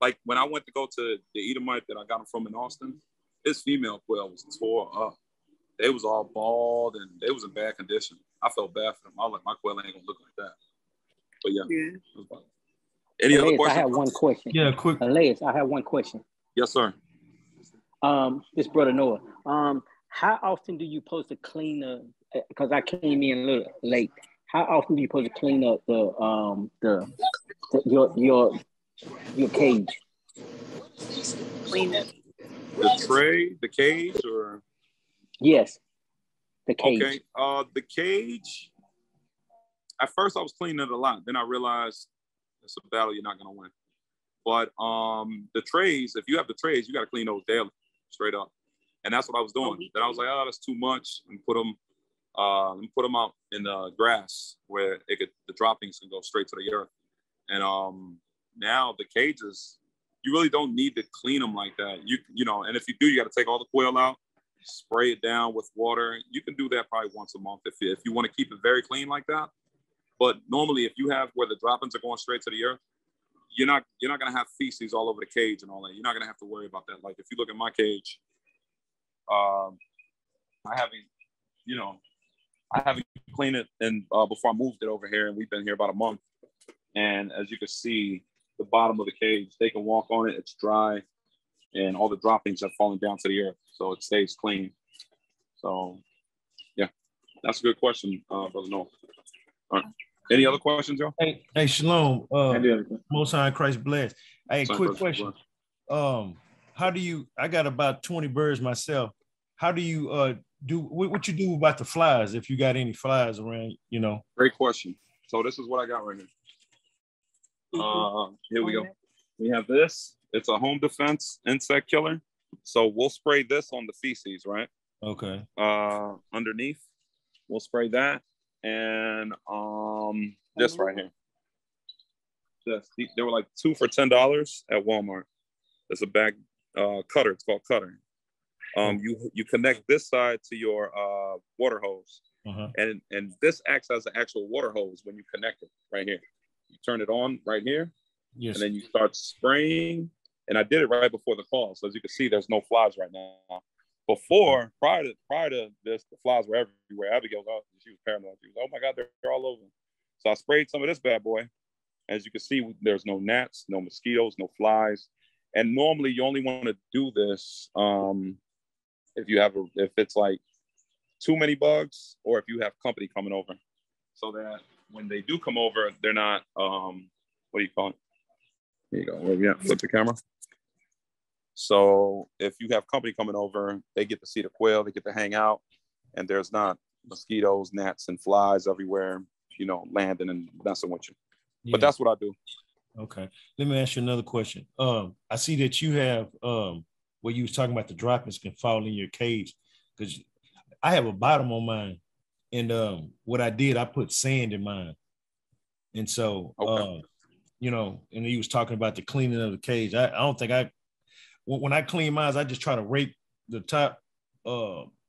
Like when I went to go to the Edomite that I got him from in Austin, his female quail was tore up. They was all bald and they was in bad condition. I felt bad for them. I was like, my quail ain't gonna look like that. But yeah. Any other questions? I have one question. Yeah, quick. Elias, I have one question. Yes, sir. This brother Noah. How often do you supposed to clean the? Because I came in a little late. How often do you supposed to clean up your cage? Clean it. The tray, the cage, or? Yes, the cage. Okay. The cage. At first, I was cleaning it a lot. Then I realized it's a battle you're not gonna win. But the trays, if you have the trays, you got to clean those daily, straight up. And that's what I was doing. Then I was like, oh, that's too much. And put them out in the grass where the droppings can go straight to the earth. And now the cages, you really don't need to clean them like that. And if you do, you got to take all the quail out, spray it down with water. You can do that probably once a month if you want to keep it very clean like that. But normally, if you have where the droppings are going straight to the earth, you're not gonna have feces all over the cage and all that. You're not gonna have to worry about that. Like if you look at my cage, I haven't cleaned it and before I moved it over here, and we've been here about a month. And as you can see, the bottom of the cage, they can walk on it. It's dry, and all the droppings have fallen down to the earth, so it stays clean. So, yeah, that's a good question, Brother Noah. All right. Any other questions, y'all? Hey, Shalom. Most High Christ bless. Hey, quick question. How do you? I got about 20 birds myself. How do you do? What you do about the flies? If you got any flies around, you know. Great question. So this is what I got right here. Here we go. We have this. It's a home defense insect killer. So we'll spray this on the feces, right? Okay. Underneath, we'll spray that, and this right here. They were like 2 for $10 at Walmart. There's a bag cutter. It's called cutter. You connect this side to your water hose, and this acts as an actual water hose when you connect it right here. You turn it on right here, and then you start spraying. And I did it right before the call, so as you can see, there's no flies right now. Before, prior to this, the flies were everywhere. Abigail, she was paranoid. She was, oh my God, they're all over. So I sprayed some of this bad boy. As you can see, there's no gnats, no mosquitoes, no flies. And normally, you only want to do this if it's like too many bugs, or if you have company coming over, so that when they do come over, they're not what do you call it? Here you go. Yeah, flip the camera. So if you have company coming over, they get to see the quail, they get to hang out, and there's not mosquitoes, gnats, and flies everywhere, landing and messing with you. Yeah. But that's what I do. Okay. Let me ask you another question. I see that you have where you was talking about the droppings can fall in your cage, because I have a bottom on mine, and what I did, I put sand in mine, and so and he was talking about the cleaning of the cage. I don't think when I clean mine, I just try to rake the top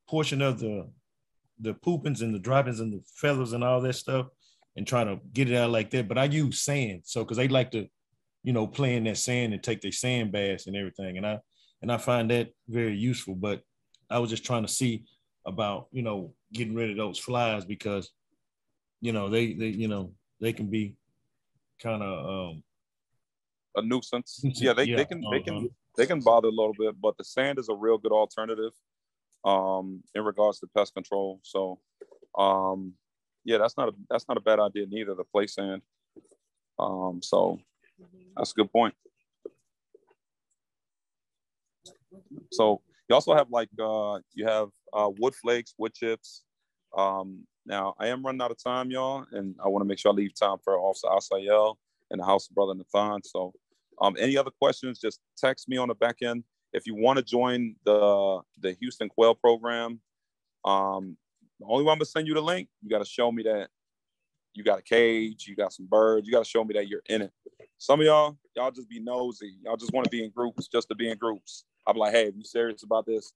portion of the poopings and the droppings and the feathers and all that stuff, and try to get it out like that. But I use sand, so because they like to, play in that sand and take their sand baths and everything, and I find that very useful. But I was just trying to see about getting rid of those flies, because they can be kind of a nuisance. Yeah, they can bother a little bit, but the sand is a real good alternative in regards to pest control. So yeah, that's not a bad idea neither, the play sand. So that's a good point. So you also have wood flakes, wood chips. Now I am running out of time, y'all, and I want to make sure I leave time for Officer Asael and the house of Brother Nathan. So any other questions, just text me on the back end. If you want to join the Houston Quail program, the only one I'm gonna send you the link, you got to show me that you got a cage, you got some birds, you got to show me that you're in it. Some of y'all just be nosy. Y'all just want to be in groups just to be in groups. I'm like, hey, if you serious about this,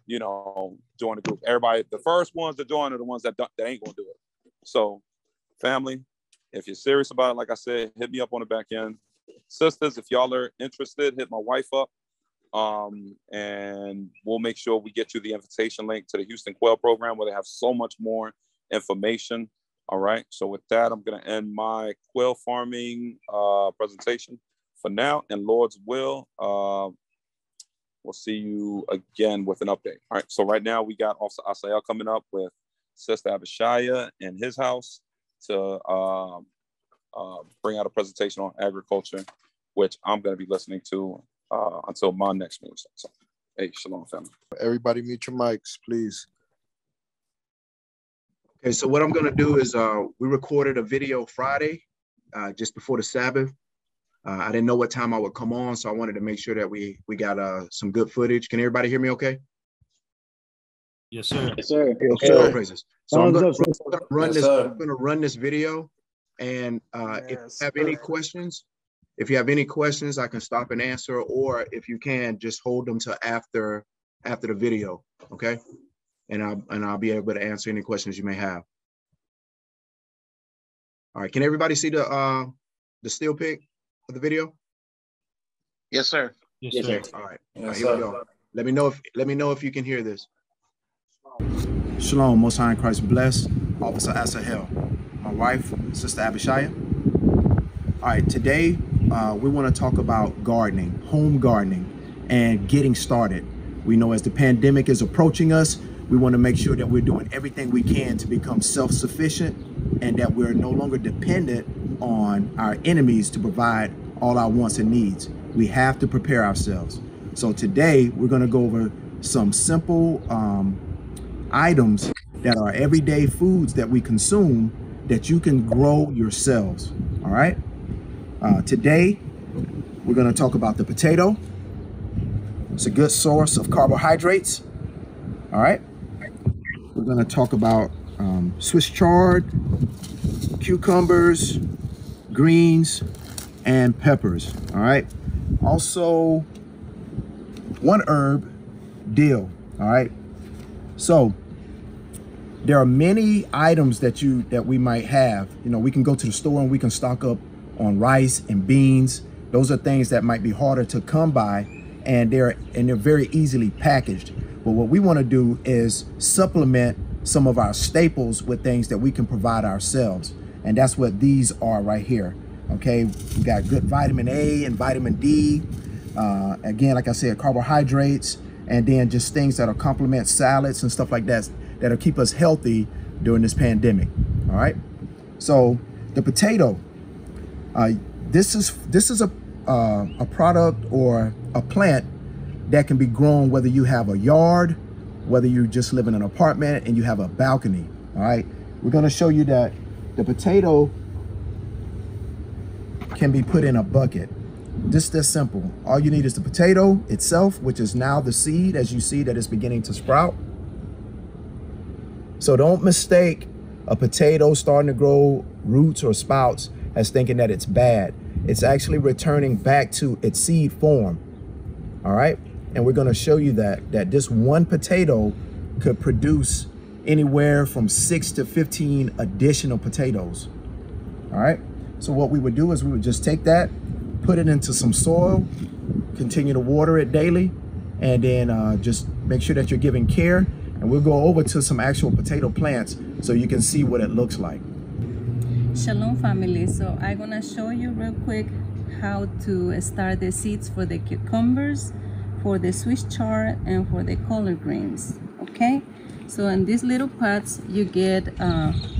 join the group. Everybody, the first ones to join are the ones that ain't gonna do it. So, family, if you're serious about it, like I said, hit me up on the back end. Sisters, if y'all are interested, hit my wife up. And we'll make sure we get you the invitation link to the Houston Quail program, where they have so much more information. All right. So with that, I'm going to end my quail farming presentation for now. And Lord's will, we'll see you again with an update. All right. So right now we got Officer Asael coming up with Sister Abishaya in his house to bring out a presentation on agriculture, which I'm going to be listening to until my next meeting. So, hey, shalom, family. Everybody mute your mics, please. Okay, so what I'm going to do is we recorded a video Friday just before the Sabbath. I didn't know what time I would come on, so I wanted to make sure that we got some good footage. Can everybody hear me okay? Yes, sir. Yes, sir. Okay, all praises. So I'm going to run this video, and if you have any questions, I can stop and answer, or if you can, just hold them to after the video, okay? And I'll be able to answer any questions you may have. All right, can everybody see the still pic? of the video? Yes, sir. Yes, sir. All right. Here we go. Let me know if you can hear this. Shalom, Most High in Christ bless, Officer Asahel, my wife, Sister Abishaya. All right, today we want to talk about gardening, home gardening, and getting started. We know as the pandemic is approaching us, we want to make sure that we're doing everything we can to become self-sufficient and that we're no longer dependent on our enemies to provide all our wants and needs. We have to prepare ourselves. So today we're going to go over some simple items that are everyday foods that we consume that you can grow yourselves. All right. Today we're going to talk about the potato. It's a good source of carbohydrates. All right. We're going to talk about Swiss chard, cucumbers, greens, and peppers. All right. Also, one herb, dill. All right. So there are many items that we might have. You know, we can go to the store and we can stock up on rice and beans. Those are things that might be harder to come by, and they're very easily packaged. But what we want to do is supplement some of our staples with things that we can provide ourselves. And that's what these are right here. Okay, we got good vitamin A and vitamin D. Again, like I said, carbohydrates, and then just things that'll complement salads and stuff like that, that'll keep us healthy during this pandemic. All right. So the potato, this is a product or a plant that can be grown whether you have a yard, whether you just live in an apartment and you have a balcony. All right. We're going to show you that the potato can be put in a bucket. Just this simple. All you need is the potato itself, which is now the seed, as you see that it's beginning to sprout. So don't mistake a potato starting to grow roots or sprouts as thinking that it's bad. It's actually returning back to its seed form. All right. And we're going to show you that this one potato could produce anywhere from 6 to 15 additional potatoes. All right. So what we would do is we would just take that, put it into some soil, continue to water it daily, and then just make sure that you're giving care. And we'll go over to some actual potato plants so you can see what it looks like. Shalom family. So I'm gonna show you real quick how to start the seeds for the cucumbers, for the Swiss chard, and for the collard greens. Okay, so in these little pots you get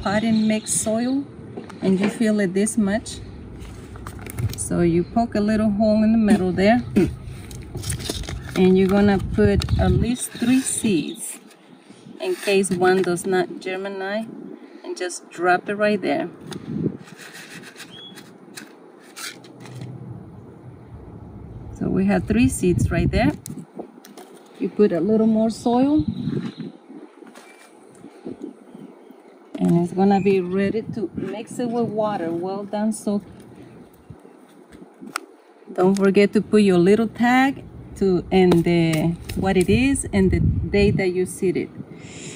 potting mix soil, and you fill it this much. So you poke a little hole in the middle there, and you're gonna put at least 3 seeds in case one does not germinate, and just drop it right there. So we have 3 seeds right there. You put a little more soil, and it's gonna be ready to mix it with water. Well done. So don't forget to put your little tag and what it is and the day that you seed it.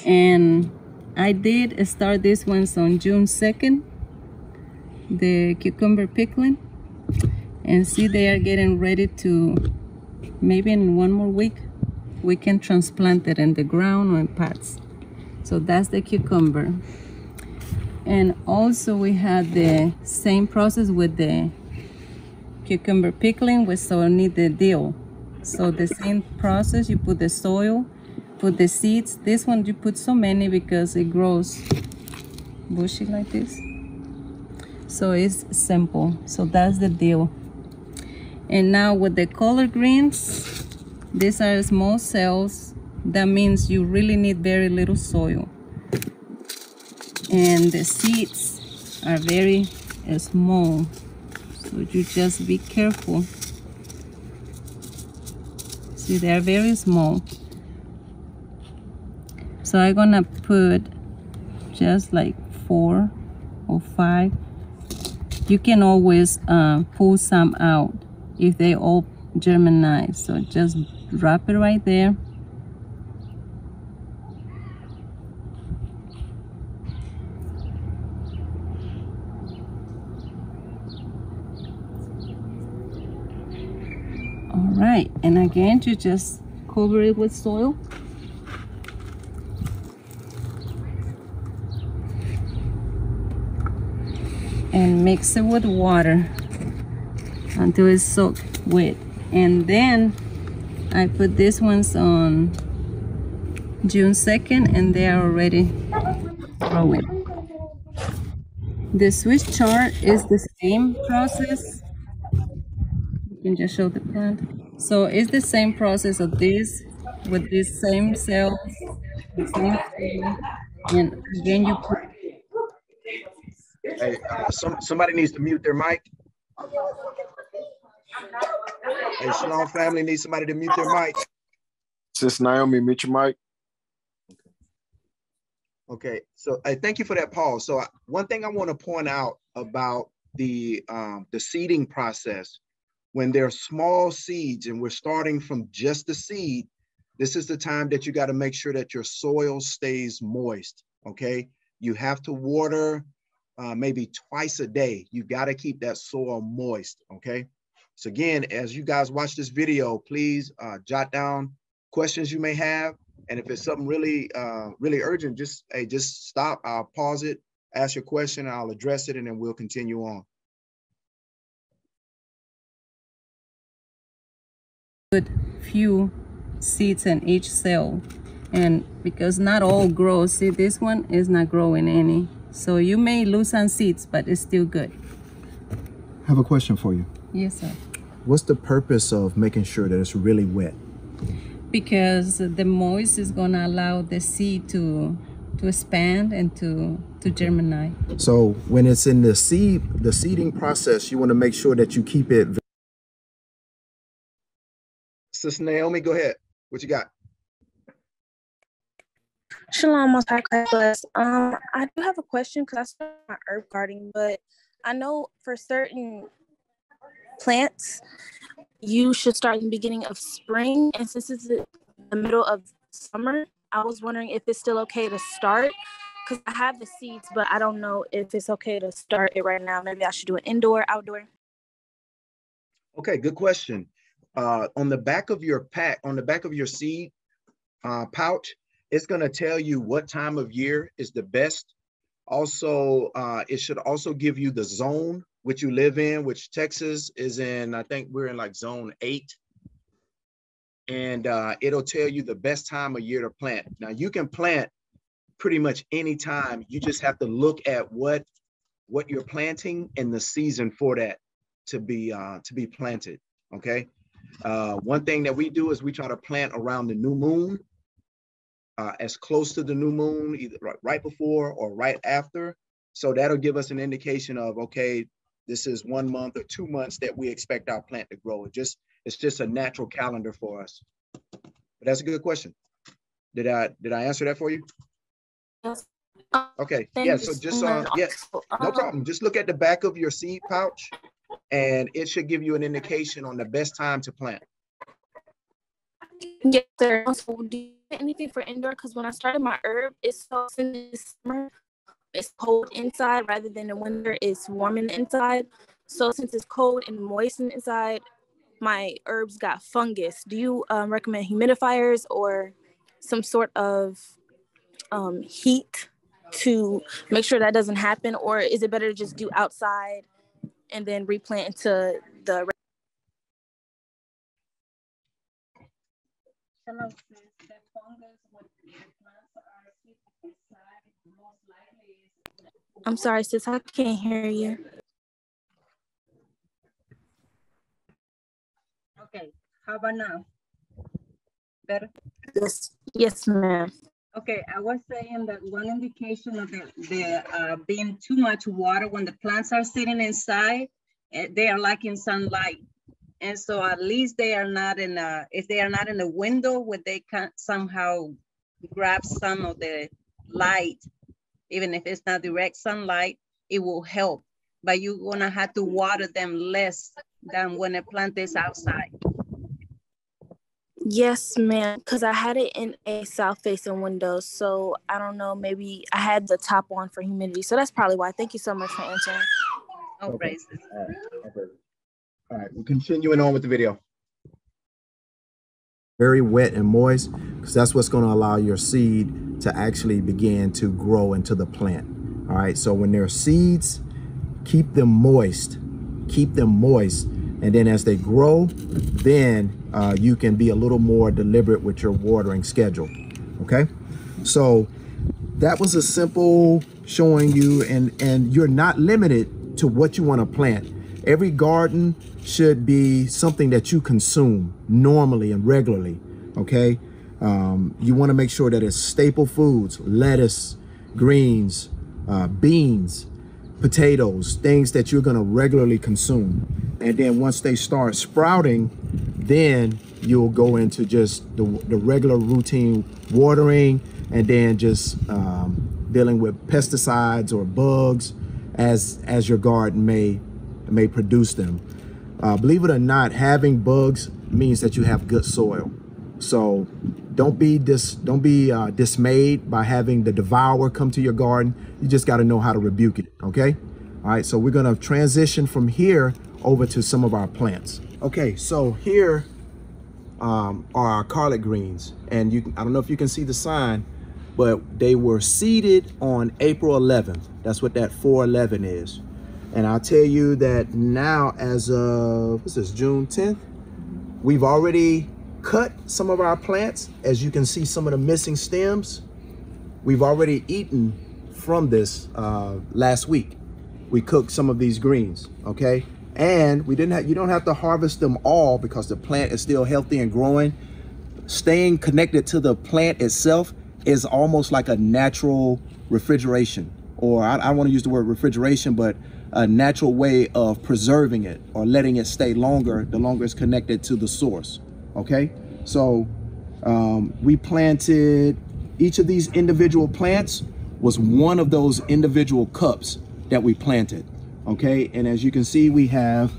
And I did start this one on June 2nd, the cucumber pickling, and see they are getting ready to, maybe in 1 more week we can transplant it in the ground or in pots. So that's the cucumber. And also we had the same process with the cucumber pickling. We still need the dill. So the same process, you put the soil, put the seeds. This one you put so many because it grows bushy like this. So it's simple. So that's the dill. And now with the collard greens, these are small cells. That means you really need very little soil. And the seeds are very small. So you just be careful. See, they're very small. So I'm gonna put just like 4 or 5. You can always pull some out if they all germinate. So just drop it right there. right, and again, you just cover it with soil. And mix it with water until it's soaked wet. And then I put these ones on June 2nd and they are already growing. The Swiss chart is the same process. You can just show the plant. So it's the same process of this with these same cells, the same thing. And again, you put. Hey, somebody needs to mute their mic. Hey, Shalom family needs somebody to mute their mic. Sis Naomi, mute your mic. Okay, so thank you for that, Paul. So one thing I want to point out about the seeding process, when they're small seeds and we're starting from just the seed, this is the time that you got to make sure that your soil stays moist, okay? You have to water maybe twice a day. You've got to keep that soil moist, okay? So again, as you guys watch this video, please jot down questions you may have. And if it's something really, really urgent, just stop. I'll pause it, ask your question, I'll address it, and then we'll continue on. Put few seeds in each cell, and because not all grow, see this one is not growing any. So you may lose some seeds, but it's still good. I have a question for you. Yes, sir. What's the purpose of making sure that it's really wet? Because the moist is going to allow the seed to expand and to germinate. So when it's in the seeding process, you want to make sure that you keep it. Sister Naomi, go ahead. What you got? Shalom, Most High class. I do have a question because I started my herb gardening, but I know for certain plants, you should start in the beginning of spring. And since it's the middle of summer, I was wondering if it's still okay to start, because I have the seeds, but I don't know if it's okay to start it right now. Maybe I should do it indoor, outdoor. Okay, good question. On the back of your pack, on the back of your seed pouch, it's going to tell you what time of year is the best. Also, it should also give you the zone which you live in, which Texas is in. I think we're in like zone 8. And it'll tell you the best time of year to plant. Now you can plant pretty much any time. You just have to look at what you're planting and the season for that to be planted. Okay. One thing that we do is we try to plant around the new moon, as close to the new moon, either right before or right after. So that'll give us an indication of, okay, this is 1 month or 2 months that we expect our plant to grow. It's just a natural calendar for us. But that's a good question. Did I answer that for you? Yes. Okay. Yeah. So just no problem. Just look at the back of your seed pouch, and it should give you an indication on the best time to plant. Yes, sir. Also, do you do anything for indoor? Because when I started my herb, it's so in the summer, it's cold inside rather than in winter, it's warm in the inside. So since it's cold and moist in the inside, my herbs got fungus. Do you recommend humidifiers or some sort of heat to make sure that doesn't happen? Or is it better to just do outside and then replant into the... I'm sorry, sis, I can't hear you. Okay, how about now? Better? Yes, ma'am. Okay, I was saying that one indication of the being too much water when the plants are sitting inside, they are lacking sunlight. And so at least they are not in if they are not in the window where they can somehow grab some of the light, even if it's not direct sunlight, it will help. But you're gonna have to water them less than when a plant is outside. Yes, ma'am, because I had it in a south-facing window, so I don't know, maybe I had the top on for humidity, so that's probably why. Thank you so much for answering. Okay. All right, we're continuing on with the video. very wet and moist, because that's what's going to allow your seed to actually begin to grow into the plant. All right, so when there are seeds, keep them moist, and then as they grow, then you can be a little more deliberate with your watering schedule. Okay, so that was a simple showing you, and you're not limited to what you want to plant. Every garden should be something that you consume normally and regularly. Okay, you want to make sure that it's staple foods, lettuce, greens, beans, potatoes, things that you're going to regularly consume. And then once they start sprouting, then you'll go into just the regular routine watering, and then just dealing with pesticides or bugs as your garden may produce them. Believe it or not, having bugs means that you have good soil. So don't be dismayed by having the devourer come to your garden. You just got to know how to rebuke it. Okay. All right. So we're going to transition from here over to some of our plants. Okay. So here are our collard greens, and I don't know if you can see the sign, but they were seeded on April 11th. That's what that 411 is. And I'll tell you that now, as of, this is June 10th, we've already cut some of our plants. As you can see, some of the missing stems, we've already eaten from this last week. We cooked some of these greens, okay? And you don't have to harvest them all, because the plant is still healthy and growing. Staying connected to the plant itself is almost like a natural refrigeration, or I don't want to use the word refrigeration, but a natural way of preserving it or letting it stay longer, the longer it's connected to the source. Okay, so we planted, each of these individual plants was one of those individual cups that we planted. Okay, and as you can see, we have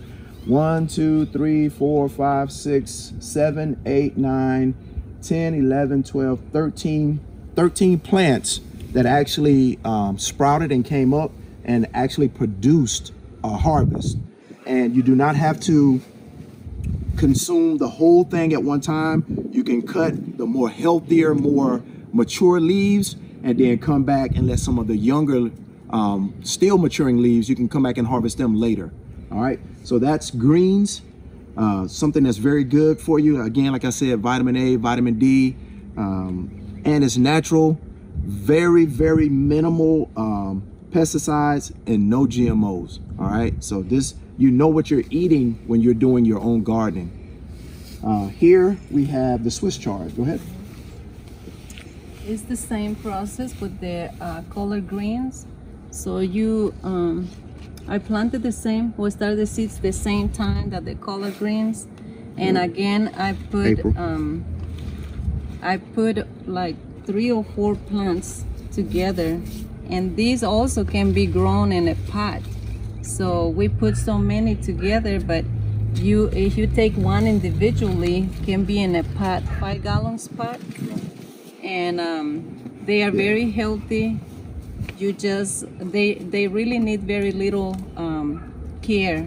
1, 2, 3, 4, 5, 6, 7, 8, 9, 10, 11, 12, 13 plants that actually sprouted and came up and actually produced a harvest. And you do not have to consume the whole thing at one time. You can cut the more healthier, more mature leaves, and then come back and let some of the younger, still maturing leaves, you can come back and harvest them later. All right, so that's greens, something that's very good for you. Again, like I said, vitamin A, vitamin D, and it's natural, very, very minimal pesticides and no GMOs. All right, so this, you know what you're eating when you're doing your own gardening. Here we have the Swiss chard. Go ahead. It's the same process with the collard greens. So you, I planted the same, we started the seeds the same time that the collard greens. And again, I put like 3 or 4 plants together, and these also can be grown in a pot. So we put so many together, but if you take one individually, can be in a pot, 5-gallon pot, and they are very healthy. You just, they really need very little care,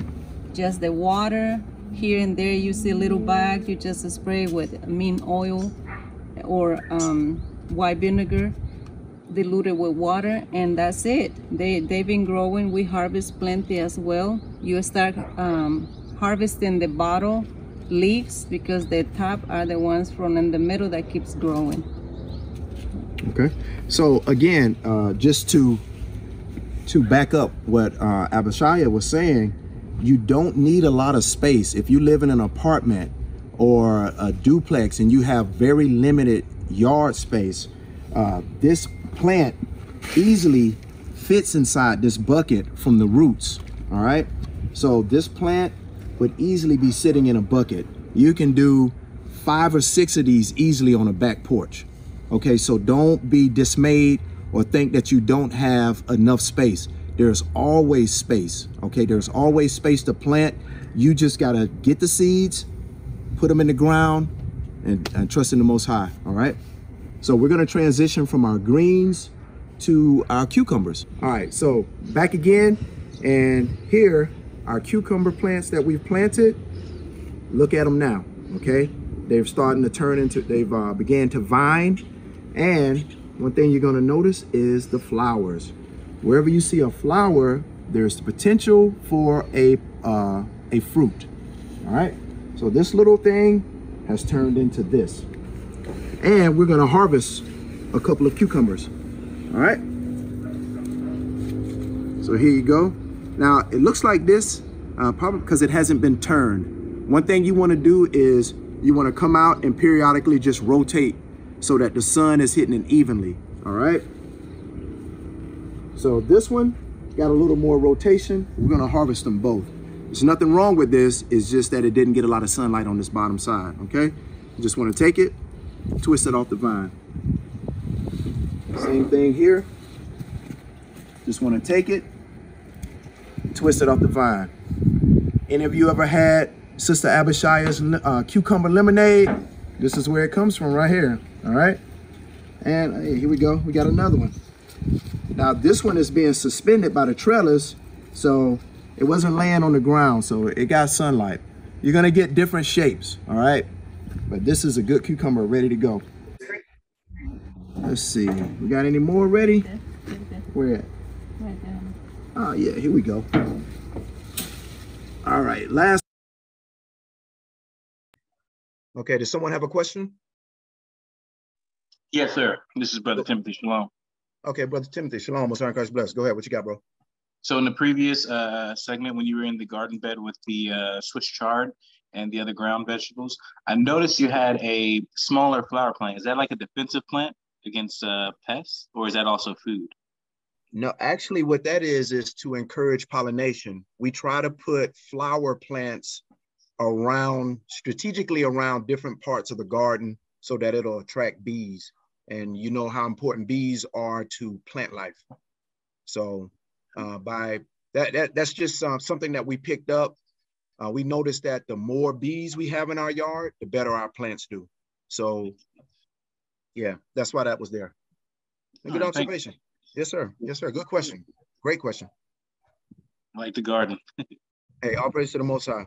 just the water. Here and there you see a little bag, you just spray with mint oil or white vinegar diluted with water, and that's it. They've been growing. We harvest plenty as well. You start harvesting the bottle leaves, because the top are the ones from in the middle that keeps growing. Okay, so again, just to back up what Abishaya was saying, you don't need a lot of space. If you live in an apartment or a duplex and you have very limited yard space, this plant easily fits inside this bucket from the roots. All right, so this plant would easily be sitting in a bucket. You can do 5 or 6 of these easily on a back porch. Okay, so don't be dismayed or think that you don't have enough space. There's always space. Okay, there's always space to plant. You just gotta get the seeds, put them in the ground, and trust in the Most High. All right, so we're gonna transition from our greens to our cucumbers. All right, so back again, and here our cucumber plants that we've planted. Look at them now. Okay, They're starting to turn into, they've began to vine. And one thing you're going to notice is the flowers. Wherever you see a flower, there's the potential for a fruit. All right. So this little thing has turned into this. And we're going to harvest a couple of cucumbers. All right. So here you go. Now it looks like this, probably because it hasn't been turned. One thing you want to do is you want to come out and periodically just rotate so that the sun is hitting it evenly. All right. So this one got a little more rotation. We're going to harvest them both. There's nothing wrong with this. It's just that it didn't get a lot of sunlight on this bottom side. Okay. You just want to take it, twist it off the vine. Same thing here. Just want to take it, twist it off the vine. Any of you ever had Sister Abishaya's cucumber lemonade? This is where it comes from right here. All right. And hey, here we go. We got another one. Now this one is being suspended by the trellis, so it wasn't laying on the ground, so it got sunlight. You're gonna get different shapes, all right? But this is a good cucumber ready to go. Let's see, we got any more ready? Where at? Oh yeah, here we go. All right, last. Okay, does someone have a question? Yes, sir. This is Brother Timothy. Shalom. Okay, Brother Timothy. Shalom. Most high Christ bless. Go ahead. What you got, bro? So in the previous segment, when you were in the garden bed with the Swiss chard and the other ground vegetables, I noticed you had a smaller flower plant. Is that like a defensive plant against pests, or is that also food? No, actually what that is to encourage pollination. We try to put flower plants around, strategically around different parts of the garden so that it'll attract bees. And you know how important bees are to plant life. So by that's just something that we picked up. We noticed that the more bees we have in our yard, the better our plants do. So yeah, that's why that was there. Good observation. Yes, sir. Yes, sir. Good question. Great question. I like the garden. Hey, all praise to the Most High.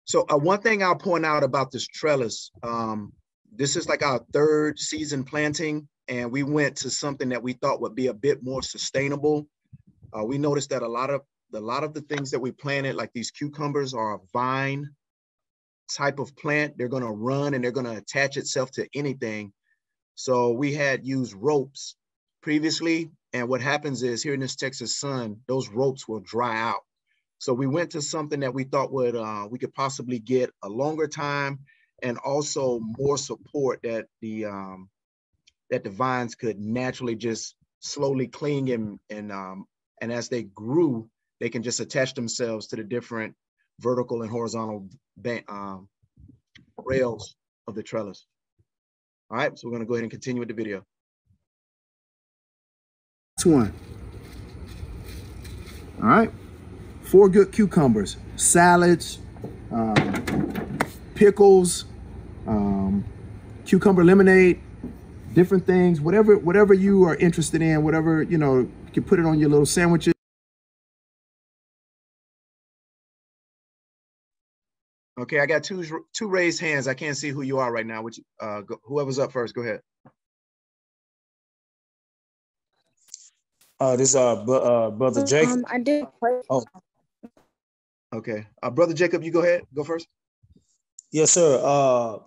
So one thing I'll point out about this trellis, this is like our third season planting, and we went to something that we thought would be a bit more sustainable. We noticed that a lot of the things that we planted, like these cucumbers, are a vine type of plant. They're going to run and they're going to attach itself to anything. So we had used ropes previously, and what happens is here in this Texas sun, those ropes will dry out. So we went to something that we thought would we could possibly get a longer time and also more support that the vines could naturally just slowly cling and as they grew, they can just attach themselves to the different vertical and horizontal rails of the trellis. All right, so we're gonna go ahead and continue with the video. Next one. All right, 4 good cucumbers, salads, pickles, cucumber lemonade, different things, whatever you are interested in, whatever, you know, you can put it on your little sandwiches. Okay, I got two raised hands. I can't see who you are right now. Which whoever's up first, go ahead. This is Brother Jacob. I did. Oh. Okay, Brother Jacob, you go ahead. Go first. Yes, sir.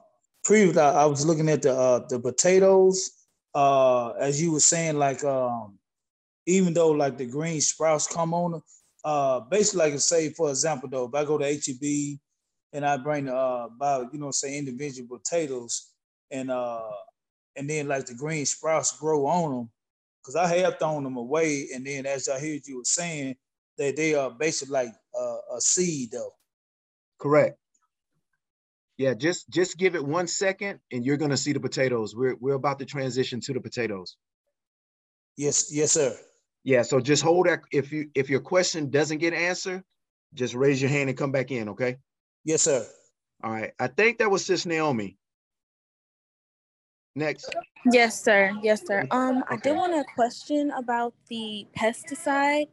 Previously, I was looking at the potatoes. As you were saying, like even though like the green sprouts come on them, basically, like say for example, though, if I go to HEB and I bring about say individual potatoes and then like the green sprouts grow on them, because I have thrown them away, and then as I heard you were saying that they are basically like a seed though. Correct. Yeah, just give it 1 second and you're gonna see the potatoes. We're about to transition to the potatoes. Yes, sir. Yeah, so just hold that. If your question doesn't get answered, just raise your hand and come back in, okay? Yes, sir. All right. I think that was Sis Naomi. Next. Yes, sir. Yes, sir. I did want to question about the pesticide.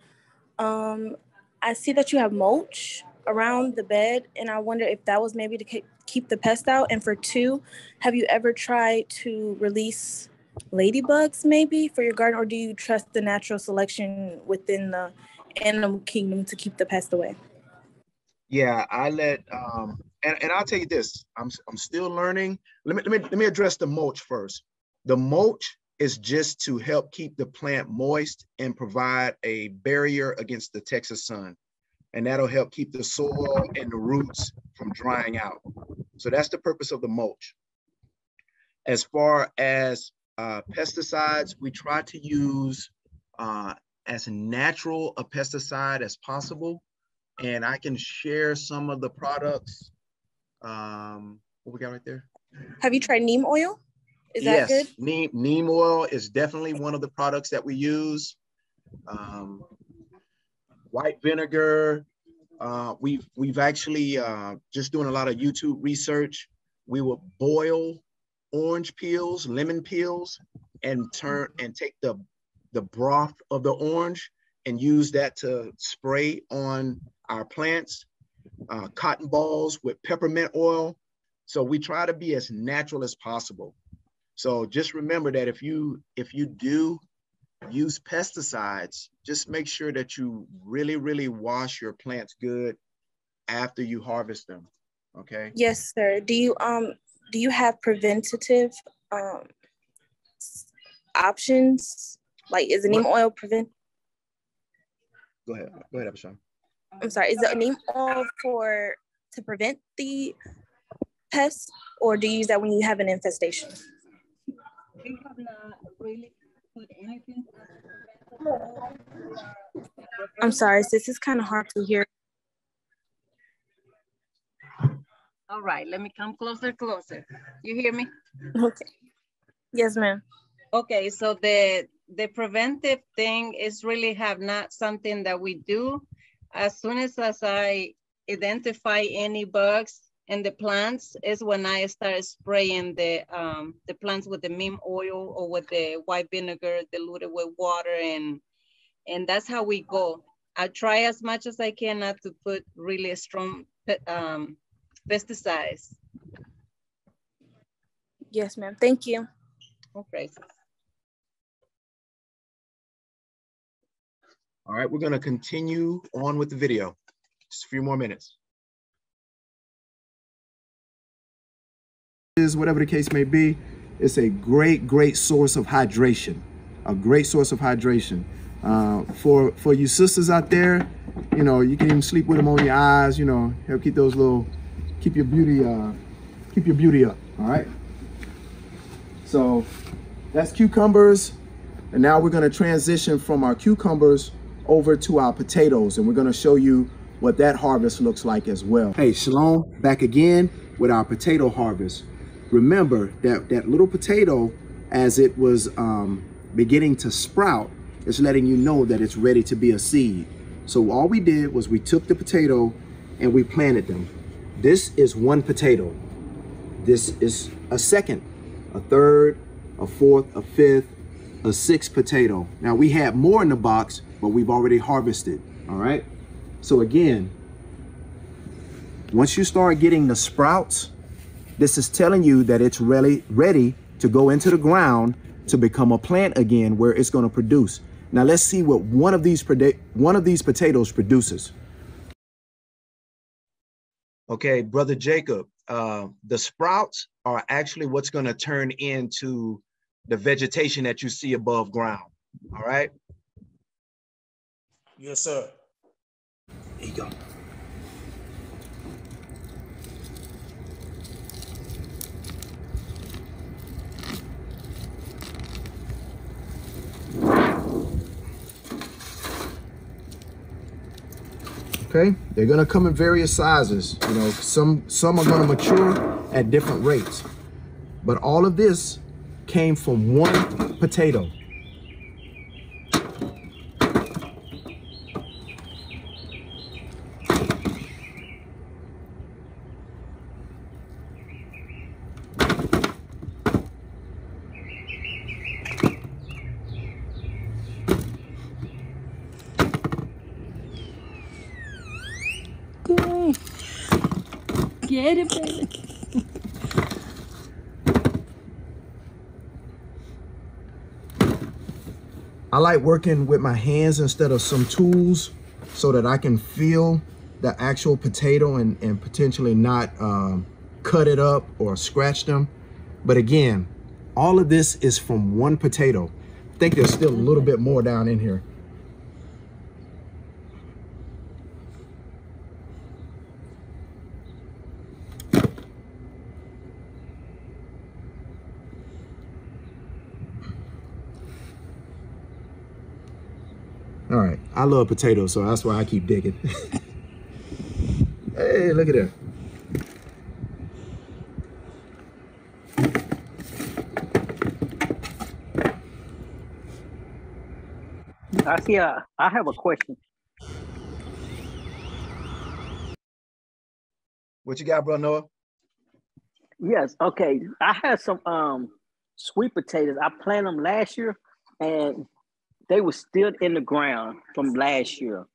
I see that you have mulch around the bed, and I wonder if that was maybe the keep the pest out? And for 2, have you ever tried to release ladybugs maybe for your garden, or do you trust the natural selection within the animal kingdom to keep the pest away? Yeah, I let and I'll tell you this. I'm still learning. Let me address the mulch first. The mulch is just to help keep the plant moist and provide a barrier against the Texas sun. And that'll help keep the soil and the roots from drying out. So that's the purpose of the mulch. As far as pesticides, we try to use as natural a pesticide as possible. And I can share some of the products. What we got right there? Have you tried neem oil? Is that good? Yes, neem oil is definitely one of the products that we use. White vinegar. We've actually just doing a lot of YouTube research. We will boil orange peels, lemon peels, and take the broth of the orange and use that to spray on our plants. Cotton balls with peppermint oil. So we try to be as natural as possible. So just remember that if you do use pesticides, just make sure that you really wash your plants good after you harvest them. Okay. Yes, sir. Do you have preventative options? Like, is the neem oil prevent? Go ahead, Abishai. I'm sorry. Is the neem oil to prevent the pests, or do you use that when you have an infestation? We have not really put anything. I'm sorry, sis. It's kind of hard to hear. All right, let me come closer. You hear me? Okay. Yes, ma'am. Okay, so the preventive thing is really have not something that we do. As soon as I identify any bugs in the plants is when I start spraying the plants with the neem oil or with the white vinegar diluted with water, and that's how we go. I try as much as I can not to put really strong pesticides. Yes, ma'am. Thank you. Okay. All right, we're going to continue on with the video. Just a few more minutes. Whatever the case may be, it's a great source of hydration. A great source of hydration. For you sisters out there, you know, you can even sleep with them on your eyes, you know, help keep those keep your beauty up. All right. So that's cucumbers. And now we're going to transition from our cucumbers over to our potatoes, and we're going to show you what that harvest looks like as well. Hey, Shalom, back again with our potato harvest. Remember that little potato, as it was beginning to sprout, is letting you know that it's ready to be a seed. So all we did was we took the potato and we planted them. This is one potato. This is a second, a third, a fourth, a fifth, a sixth potato. Now we had more in the box, but we've already harvested. All right. So again, once you start getting the sprouts, this is telling you that it's really ready to go into the ground to become a plant again, where it's going to produce. Now let's see what one of these potatoes produces. Okay, Brother Jacob, the sprouts are actually what's going to turn into the vegetation that you see above ground. All right. Yes, sir. There you go. Okay, they're gonna come in various sizes. You know, some are gonna mature at different rates, but all of this came from one potato. Get it, baby. I like working with my hands instead of some tools so that I can feel the actual potato and potentially not cut it up or scratch them. But again, all of this is from one potato. I think there's still a little bit more down in here. All right, I love potatoes, so that's why I keep digging. Hey, look at that. I have a question. What you got, bro, Noah? Yes, okay. I had some sweet potatoes. I planted them last year, and they were still in the ground from last year.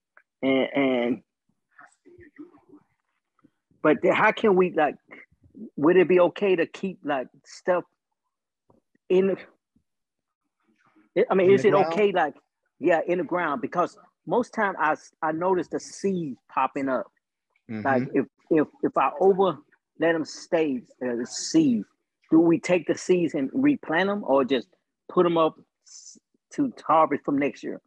But how can we, like, would it be okay to keep like stuff in the, I mean, is it okay, like, yeah, in the ground? Because most time I notice the seeds popping up. Like if I let them stay the seeds, do we take the seeds and replant them or just put them up to harvest from next year?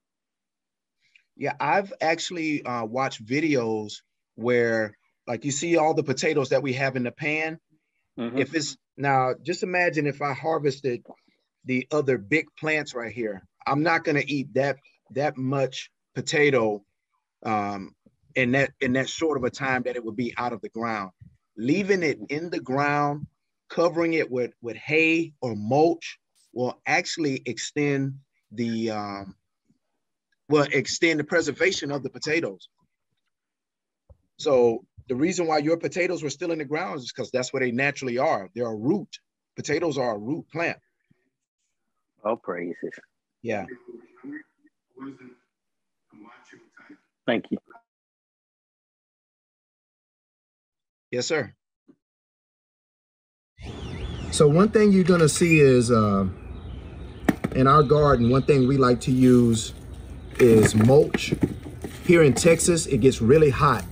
Yeah, I've actually watched videos where, like, you see all the potatoes that we have in the pan. If it's now, just imagine if I harvested the other big plants right here. I'm not going to eat that much potato in that short of a time that it would be out of the ground. Leaving it in the ground, covering it with hay or mulch will actually extend the preservation of the potatoes. So the reason why your potatoes were still in the ground is because that's where they naturally are. They're a root. Potatoes are a root plant. Oh, praises. Yeah. Thank you. Yes, sir. So one thing you're gonna see is in our garden, one thing we like to use is mulch. Here in Texas, it gets really hot,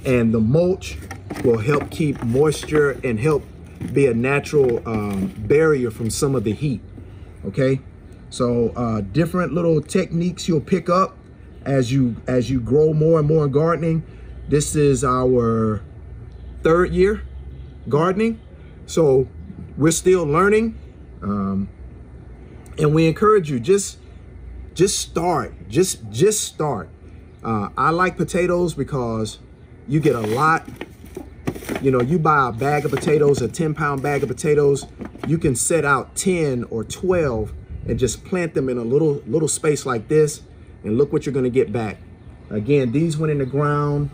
and the mulch will help keep moisture and help be a natural barrier from some of the heat. Okay, so different little techniques you'll pick up as you grow more and more in gardening. This is our 3rd year gardening, so we're still learning, and we encourage you just start. Just start. I like potatoes because you get a lot. You know, you buy a bag of potatoes, a 10-pound bag of potatoes, you can set out 10 or 12 and just plant them in a little space like this, and look what you're gonna get back. Again, these went in the ground.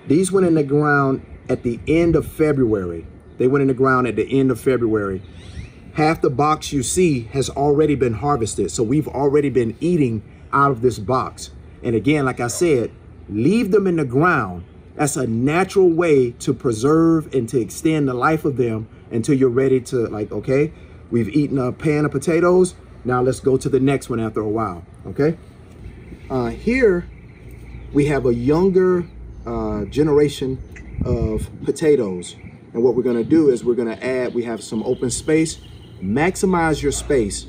These went in the ground at the end of February. They went in the ground at the end of February. Half the box you see has already been harvested. So we've already been eating out of this box. And again, like I said, leave them in the ground. That's a natural way to preserve and to extend the life of them until you're ready to, like, okay, we've eaten a pan of potatoes. Now let's go to the next one after a while, okay? Here we have a younger generation of potatoes. And what we're gonna do is we're gonna add, we have some open space. Maximize your space.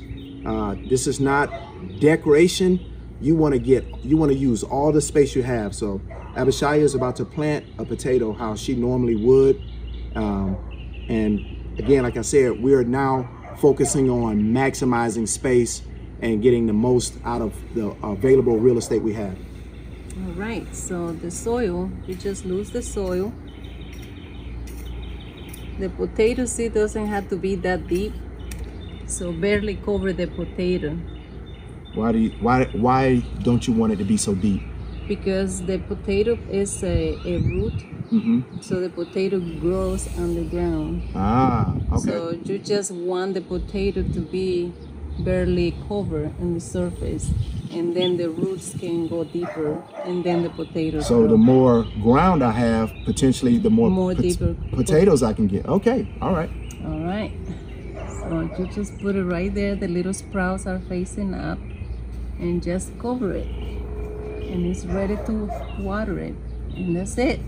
This is not decoration. You wanna use all the space you have. So Abishai is about to plant a potato how she normally would. And again, like I said, we are now focusing on maximizing space and getting the most out of the available real estate we have. All right, so the soil, you just lose the soil. The potato seed doesn't have to be that deep, so barely cover the potato. Why don't you want it to be so deep? Because the potato is a root, so the potato grows on the ground. Ah, okay. So you just want the potato to be barely covered on the surface, and then the roots can go deeper, and then the potatoes So grow. the more ground I have, potentially the more deeper potatoes I can get. Okay, all right. All right. So So you just put it right there. The little sprouts are facing up, and just cover it. And it's ready to water it. And that's it.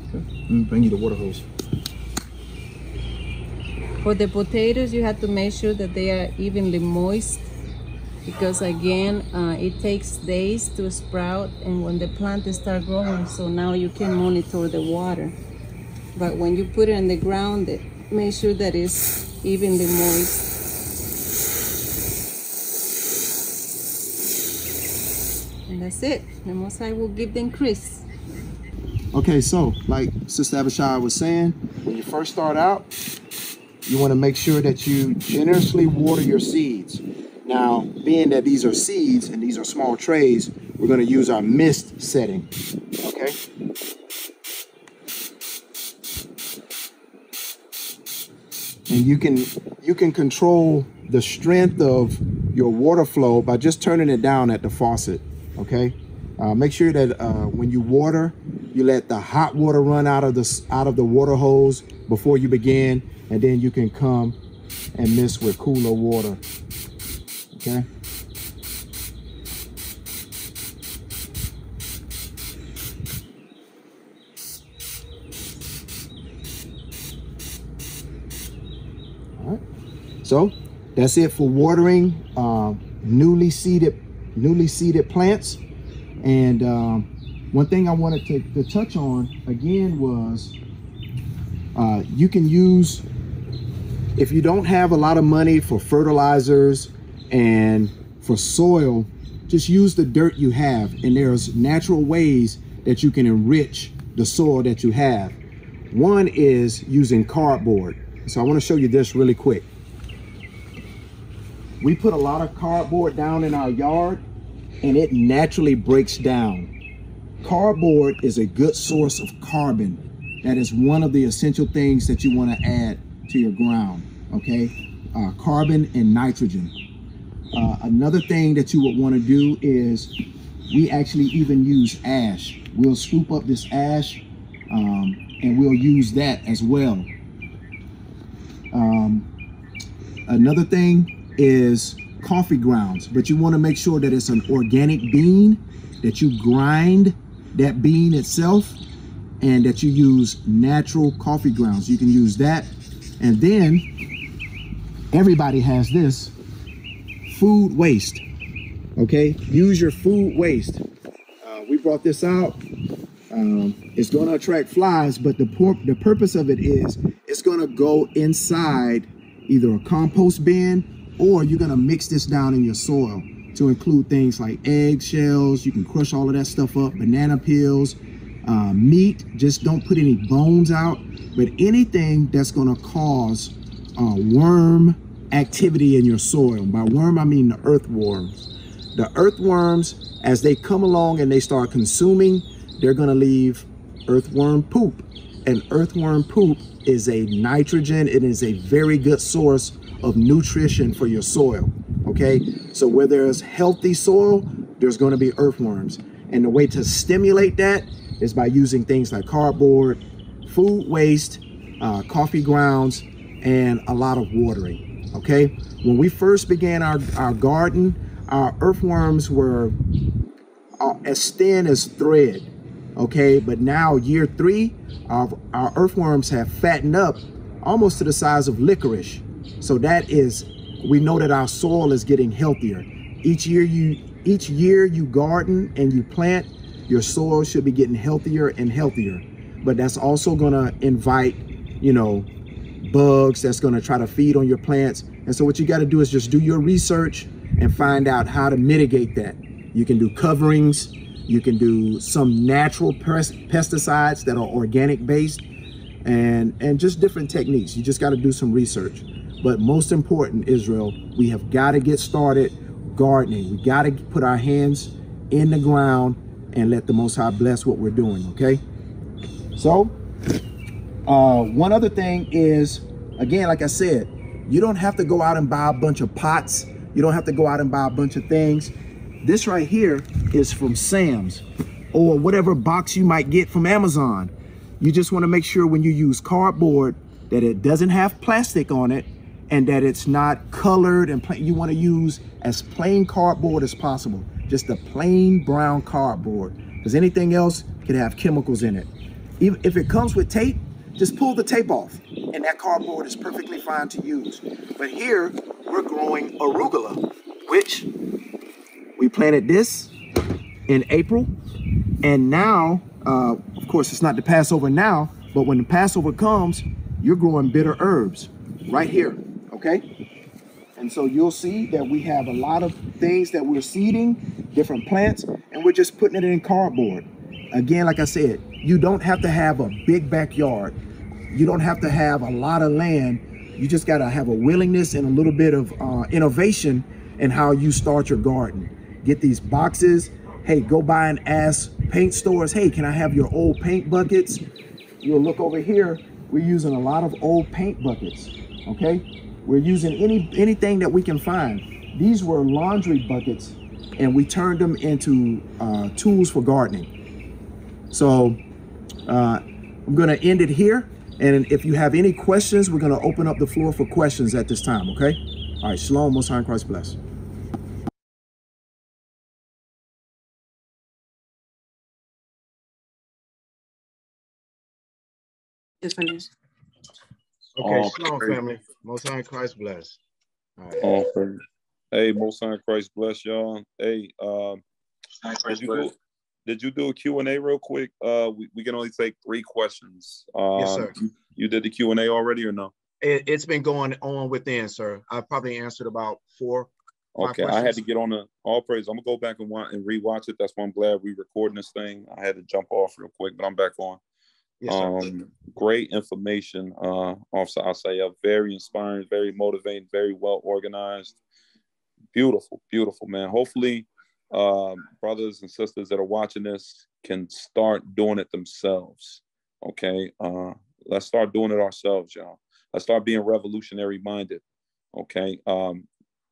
Okay. Let me bring you the water hose. For the potatoes, you have to make sure that they are evenly moist, because again, it takes days to sprout, and when the plant start growing, so now you can monitor the water. But when you put it in the ground, make sure that it's evenly moist. And that's it. The Most High will give the increase. Okay, so like Sister Abishai was saying, when you first start out, you want to make sure that you generously water your seeds. Now, being that these are seeds and these are small trays, we're going to use our mist setting. Okay. And you can control the strength of your water flow by just turning it down at the faucet. Okay. Make sure that when you water, you let the hot water run out of the water hose before you begin, and then you can come and mix with cooler water. Okay. All right. So that's it for watering newly seeded plants. And one thing I wanted to touch on again was you can use, if you don't have a lot of money for fertilizers and for soil, just use the dirt you have. And there's natural ways that you can enrich the soil that you have. One is using cardboard. So I want to show you this really quick. We put a lot of cardboard down in our yard, and it naturally breaks down. Cardboard is a good source of carbon. That is one of the essential things that you want to add to your ground, okay? Carbon and nitrogen. Another thing that you would want to do is we actually even use ash. We'll scoop up this ash and we'll use that as well. Another thing is coffee grounds, but you want to make sure that it's an organic bean, that you grind that bean itself, and that you use natural coffee grounds. You can use that. And then everybody has this food waste. Okay, use your food waste. We brought this out. It's going to attract flies, but the purpose of it is it's going to go inside either a compost bin, or you're going to mix this down in your soil to include things like egg shells. You can crush all of that stuff up, banana peels, meat. Just don't put any bones out, but anything that's going to cause worm activity in your soil. By worm, I mean the earthworms. The earthworms, as they come along and they start consuming, they're going to leave earthworm poop. And earthworm poop is a nitrogen. It is a very good source of nutrition for your soil. Okay, so where there's healthy soil, there's going to be earthworms. And the way to stimulate that is by using things like cardboard, food waste, coffee grounds, and a lot of watering. Okay, when we first began our garden, our earthworms were as thin as thread. Okay, but now year 3, our earthworms have fattened up almost to the size of licorice. So that is, we know that our soil is getting healthier. Each year you garden and you plant, your soil should be getting healthier and healthier. But that's also gonna invite, you know, bugs that's gonna try to feed on your plants. And so what you gotta do is just do your research and find out how to mitigate that. You can do coverings, you can do some natural pesticides that are organic based, and just different techniques. You just gotta do some research. But most important, Israel, we have got to get started gardening. We got to put our hands in the ground and let the Most High bless what we're doing, okay? So, one other thing is, again, like I said, you don't have to go out and buy a bunch of pots. You don't have to go out and buy a bunch of things. This right here is from Sam's or whatever box you might get from Amazon. You just want to make sure when you use cardboard that it doesn't have plastic on it, and that it's not colored and plain. You want to use as plain cardboard as possible, just a plain brown cardboard, because anything else could have chemicals in it. Even if it comes with tape, just pull the tape off, and that cardboard is perfectly fine to use. But here, we're growing arugula, which we planted this in April, and now, of course, it's not the Passover now, but when the Passover comes, you're growing bitter herbs right here, okay? And so you'll see that we have a lot of things that we're seeding, different plants, and we're just putting it in cardboard. Again, like I said, you don't have to have a big backyard. You don't have to have a lot of land. You just gotta have a willingness and a little bit of innovation in how you start your garden. Get these boxes. Hey, go by and ask paint stores, hey, can I have your old paint buckets? You'll look over here, we're using a lot of old paint buckets, okay? We're using anything that we can find. These were laundry buckets, and we turned them into tools for gardening. So I'm gonna end it here. And if you have any questions, we're gonna open up the floor for questions at this time, okay? All right, shalom, Most High in Christ bless. It's finished. Okay, shalom, family. Most High in Christ bless. All right. Hey, Most High in Christ bless y'all. Hey, did you do a Q&A real quick? We can only take 3 questions. Yes, sir. You did the Q&A already or no? It's been going on within, sir. I probably answered about 4. Okay, I had to get on the all praise. I'm gonna go back and rewatch it. That's why I'm glad we recording this thing. I had to jump off real quick, but I'm back on. Yes, great information, Officer Azariah. Very inspiring, very motivating, very well organized. Beautiful, beautiful, man. Hopefully, brothers and sisters that are watching this can start doing it themselves. Okay, let's start doing it ourselves, y'all. Let's start being revolutionary minded. Okay,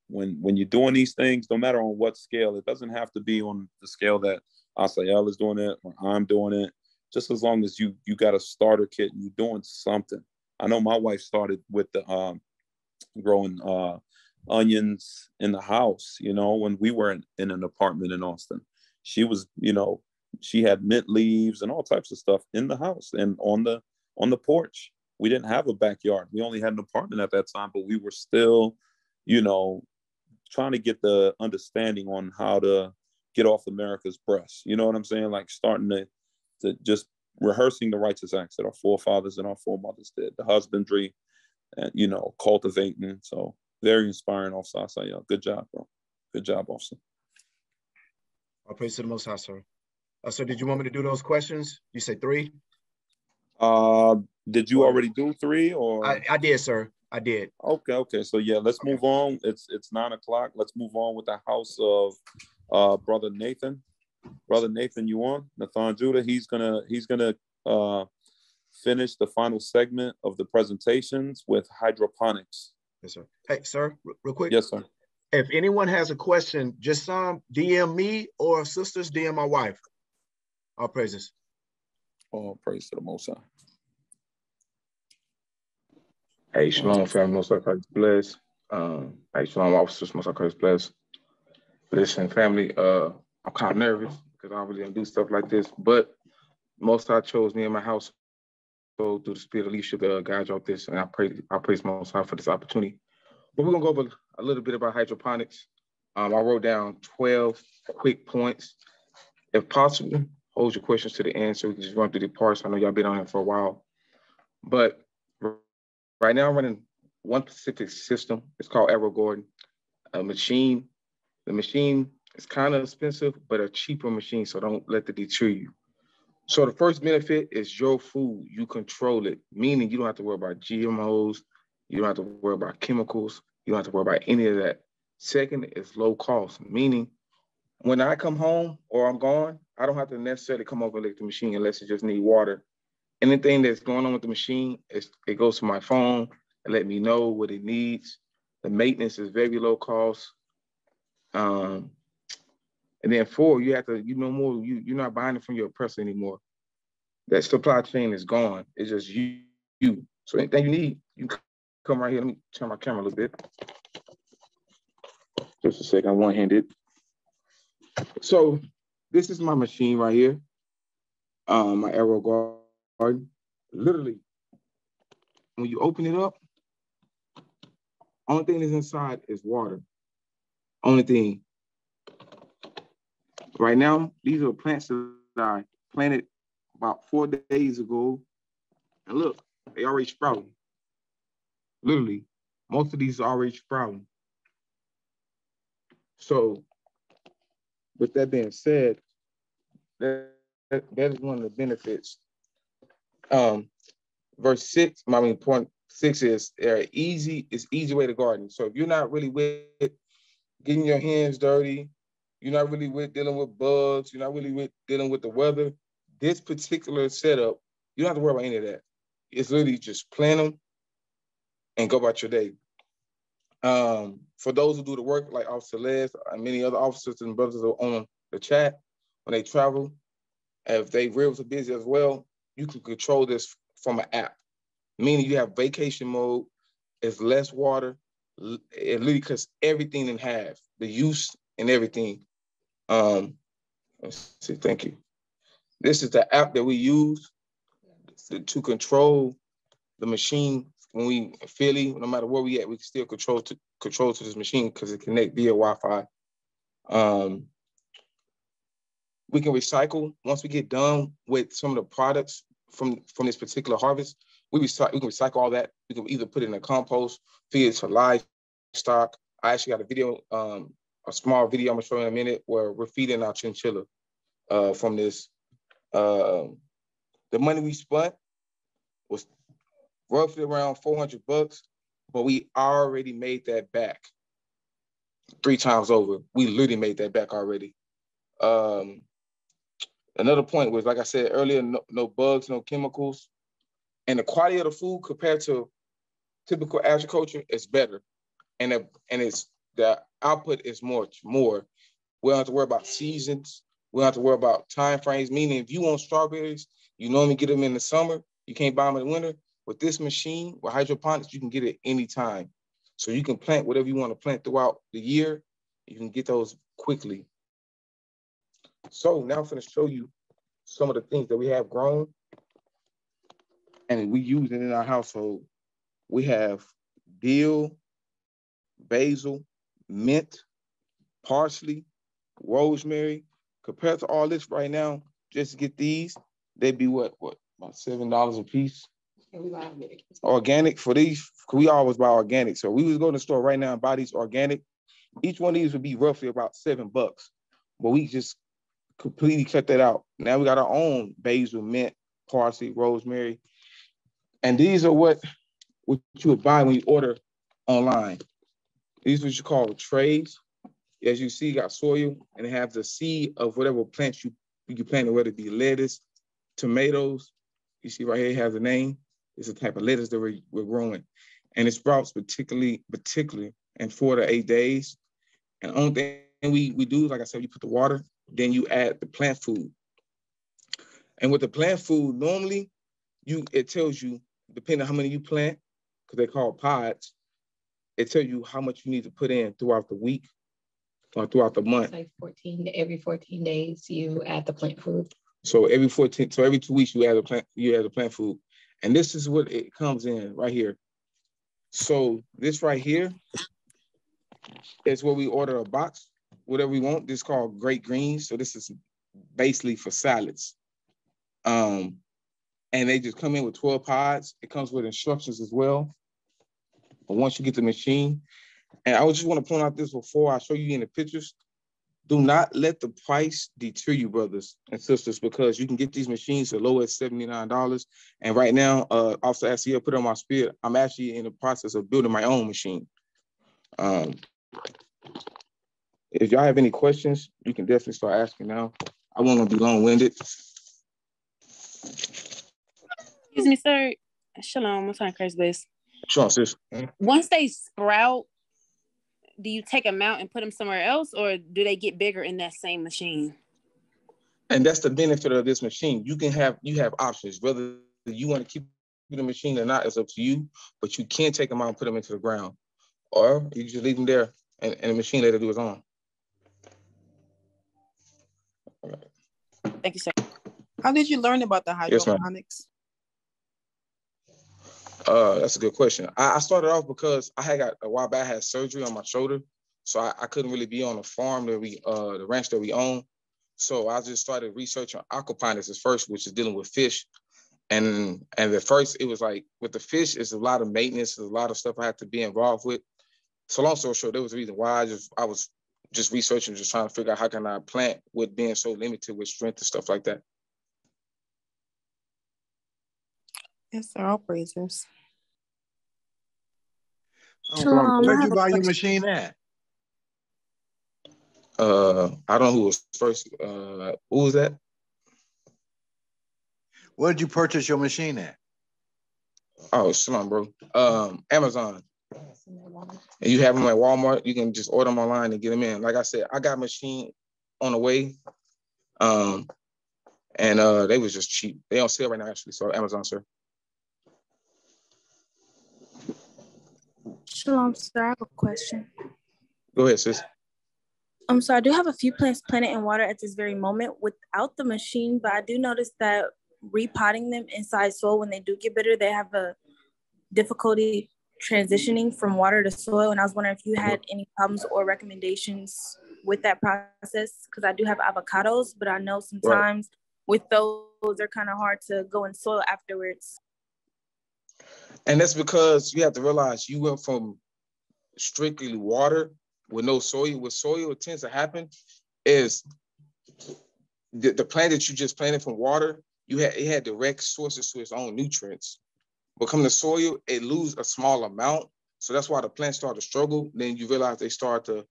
when you're doing these things, no matter on what scale, it doesn't have to be on the scale that Azariah is doing it or I'm doing it. Just as long as you got a starter kit and you're doing something. I know my wife started with the growing onions in the house, you know, when we were in an apartment in Austin. She was, you know, she had mint leaves and all types of stuff in the house and on the porch. We didn't have a backyard. We only had an apartment at that time, but we were still, you know, trying to get the understanding on how to get off America's breast. You know what I'm saying? Like starting to just rehearsing the righteous acts that our forefathers and our foremothers did, the husbandry, and, you know, cultivating. So very inspiring, Officer Azariah. Good job, bro. Good job, Officer. I'll praise to the Most High, sir. So did you want me to do those questions? You say 3? Did you already do 3 or? I did, sir. I did. Okay. So yeah, let's move on. It's 9 o'clock. Let's move on with the house of Brother Nathan. Brother Nathan, you on? Nathan Judah, he's gonna finish the final segment of the presentations with hydroponics. Yes, sir. Hey, sir, real quick. Yes, sir. If anyone has a question, just DM me or sisters DM my wife. All praises. All praise to the Most High. Hey, shalom, family. Most High Christ bless. Hey, shalom, officers. Most High Christ bless. Listen, family. I'm kind of nervous because I don't really do stuff like this, but Most High chose me and my house through the spirit of leadership to guide y'all this, and I praise Most High for this opportunity. But we're gonna go over a little bit about hydroponics. I wrote down 12 quick points. If possible, hold your questions to the end so we can just run through the parts. I know y'all been on here for a while, but right now I'm running one specific system. It's called Arrow Gordon. The machine is kind of expensive, but a cheaper machine, so don't let it deter you. So the first benefit is your food. You control it, meaning you don't have to worry about GMOs. You don't have to worry about chemicals. You don't have to worry about any of that. Second is low cost, meaning when I come home or I'm gone, I don't have to necessarily come over and lick the machine unless it just need water. Anything that's going on with the machine, it goes to my phone and let me know what it needs. The maintenance is very low cost. And then 4, you have to, you're not buying it from your oppressor anymore. That supply chain is gone. It's just you. So anything you need, you come right here. Let me turn my camera a little bit. Just a second, one-handed. So this is my machine right here. My Aero Guard. Literally, when you open it up, only thing that's inside is water. Only thing. Right now, these are plants that I planted about 4 days ago. And look, they already sprouting. Literally, most of these are already sprouting. So, with that being said, that is one of the benefits. Verse 6, point 6 is it's easy way to garden. So if you're not really with getting your hands dirty, you're not really with dealing with bugs, you're not really with dealing with the weather, this particular setup, you don't have to worry about any of that. It's literally just plant them and go about your day. For those who do the work, like Officer Les and many other officers and brothers on the chat, when they travel, if they ribs are busy as well, you can control this from an app, meaning you have vacation mode, it's less water, it literally cuts everything in half, the use and everything. Let's see, thank you. This is the app that we use to control the machine. When we in Philly, no matter where we at, we can still control to this machine because it connects via Wi-Fi. We can recycle once we get done with some of the products from this particular harvest. We can recycle all that. We can either put it in a compost, feed it to livestock. I actually got a video, a small video I'm gonna show you in a minute where we're feeding our chinchilla from this. The money we spent was roughly around $400, but we already made that back 3 times over. We literally made that back already. Another point was, like I said earlier, no bugs, no chemicals. And the quality of the food compared to typical agriculture is better. And the output is more. We don't have to worry about seasons. We don't have to worry about time frames, meaning if you want strawberries, you normally get them in the summer. You can't buy them in the winter. With this machine, with hydroponics, you can get it anytime. So you can plant whatever you want to plant throughout the year. You can get those quickly. So now I'm going to show you some of the things that we have grown and we use it in our household. We have dill, basil, mint, parsley, rosemary. Compared to all this right now, just to get these, they'd be what, about $7 a piece? Organic for these, we always buy organic. So we was going to the store right now and buy these organic. Each one of these would be roughly about $7, but we just completely cut that out. Now we got our own basil, mint, parsley, rosemary. And these are what you would buy when you order online. These are what you call trays. As you see, you got soil and it has the seed of whatever plants you plant, whether it be lettuce, tomatoes. You see right here, it has a name. It's a type of lettuce that we're growing. And it sprouts particularly in 4 to 8 days. And the only thing we do, like I said, you put the water, then you add the plant food. And with the plant food, normally it tells you, depending on how many you plant, because they call pods, it tells you how much you need to put in throughout the week or throughout the month. Like every 14 days you add the plant food. So every 2 weeks you add the plant food. And this is what it comes in right here. So this right here is where we order a box, whatever we want. This is called Great Greens. So this is basically for salads. And they just come in with 12 pods. It comes with instructions as well. But once you get the machine, and I just want to point out this before I show you in the pictures, do not let the price deter you, brothers and sisters, because you can get these machines as low as $79. And right now, Officer Azariah put on my spirit, I'm actually in the process of building my own machine. If y'all have any questions, you can definitely start asking now. I won't be long-winded. Excuse me, sir. Shalom. What's on Christ bless? Sure, sis. Once they sprout, do you take them out and put them somewhere else, or do they get bigger in that same machine? And that's the benefit of this machine. You have options, whether you want to keep the machine or not is up to you, but you can take them out and put them into the ground. Or you just leave them there and the machine let it do its own. Thank you, sir. How did you learn about the hydroponics? That's a good question. I started off because I had a while back, I had surgery on my shoulder. So I couldn't really be on the farm that the ranch that we own. So I just started researching aquaponics at first, which is dealing with fish. And at first it was like with the fish, it's a lot of maintenance, there's a lot of stuff I had to be involved with. So long story short, there was a reason why I was just researching, just trying to figure out how can I plant with being so limited with strength and stuff like that. Yes, sir. All praises. Where'd you buy your machine at? I don't know who was first. Who was that? Where did you purchase your machine at? Oh, shalom, bro. Amazon. And you have them at Walmart. You can just order them online and get them in. Like I said, I got a machine on the way. And they was just cheap. They don't sell right now, actually. So Amazon, sir. Shalom, sir. I have a question. Go ahead, sis. So I do have a few plants planted in water at this very moment without the machine, but I do notice that repotting them inside soil, when they do get bitter, they have a difficulty transitioning from water to soil. And I was wondering if you had any problems or recommendations with that process, because I do have avocados, but I know sometimes with those, they're kind of hard to go in soil afterwards. And that's because you have to realize you went from strictly water with no soil. What soil tends to happen is the plant that you just planted from water, it had direct sources to its own nutrients. But come to soil, it loses a small amount. So that's why the plants start to struggle. Then you realize they start to,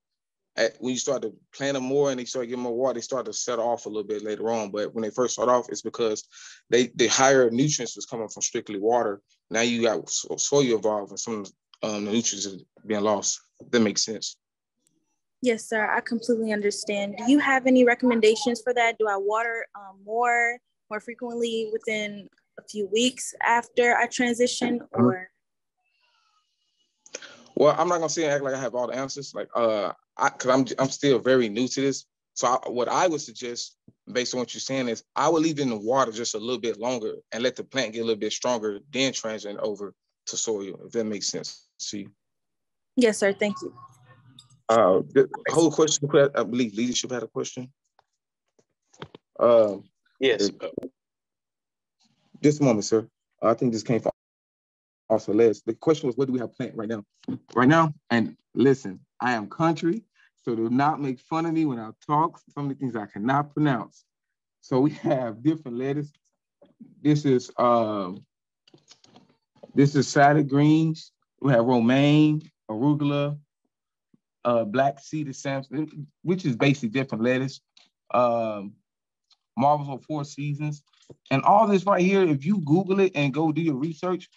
when you start to plant them more and they start getting more water, they start to settle off a little bit later on. But when they first start off, it's because the higher nutrients was coming from strictly water. Now you got soil involved and some of the nutrients are being lost. That makes sense. Yes, sir. I completely understand. Do you have any recommendations for that? Do I water more frequently within a few weeks after I transition, or? Well, I'm not gonna say and act like I have all the answers, like because I'm still very new to this. So what I would suggest, based on what you're saying, is I would leave it in the water just a little bit longer and let the plant get a little bit stronger, then transition over to soil, if that makes sense to you. Yes, sir. Thank you. The whole question, I believe leadership had a question. Yes. Just a moment, sir. I think this came from also Les. The question was, what do we have planned right now? Right now, and listen, I am country, so do not make fun of me when I talk. Some of the things I cannot pronounce. So we have different lettuce. This is salad greens. We have romaine, arugula, black seeded Samson, which is basically different lettuce. Marvels of 4 seasons. And all this right here, if you Google it and go do your research,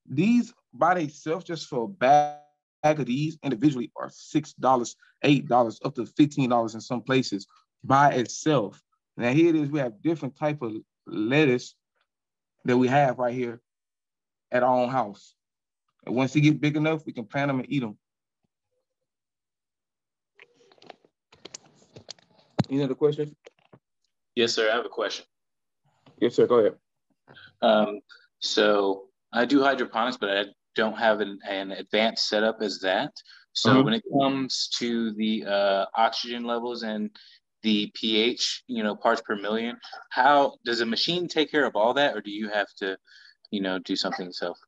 these by themselves, just for a bag of these individually, are $6, $8, up to $15 in some places by itself. Now here it is, we have different type of lettuce that we have right here at our own house. And once they get big enough, we can plant them and eat them. Any other questions? Yes, sir. I have a question. Yes, sir. Go ahead. So I do hydroponics, but I don't have an advanced setup as that. So when it comes to the oxygen levels and the pH, parts per million, how does a machine take care of all that, or do you have to, do something yourself?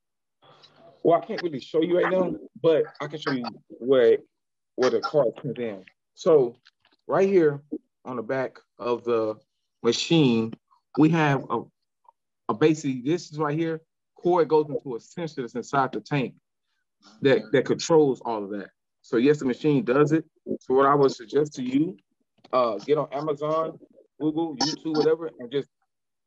Well, I can't really show you right now, but I can show you where the card comes in. So right here on the back of the machine, we have a basically, this is right here, cord goes into a sensor that's inside the tank that controls all of that. So yes, the machine does it. So what I would suggest to you, get on Amazon, Google, YouTube, whatever, and just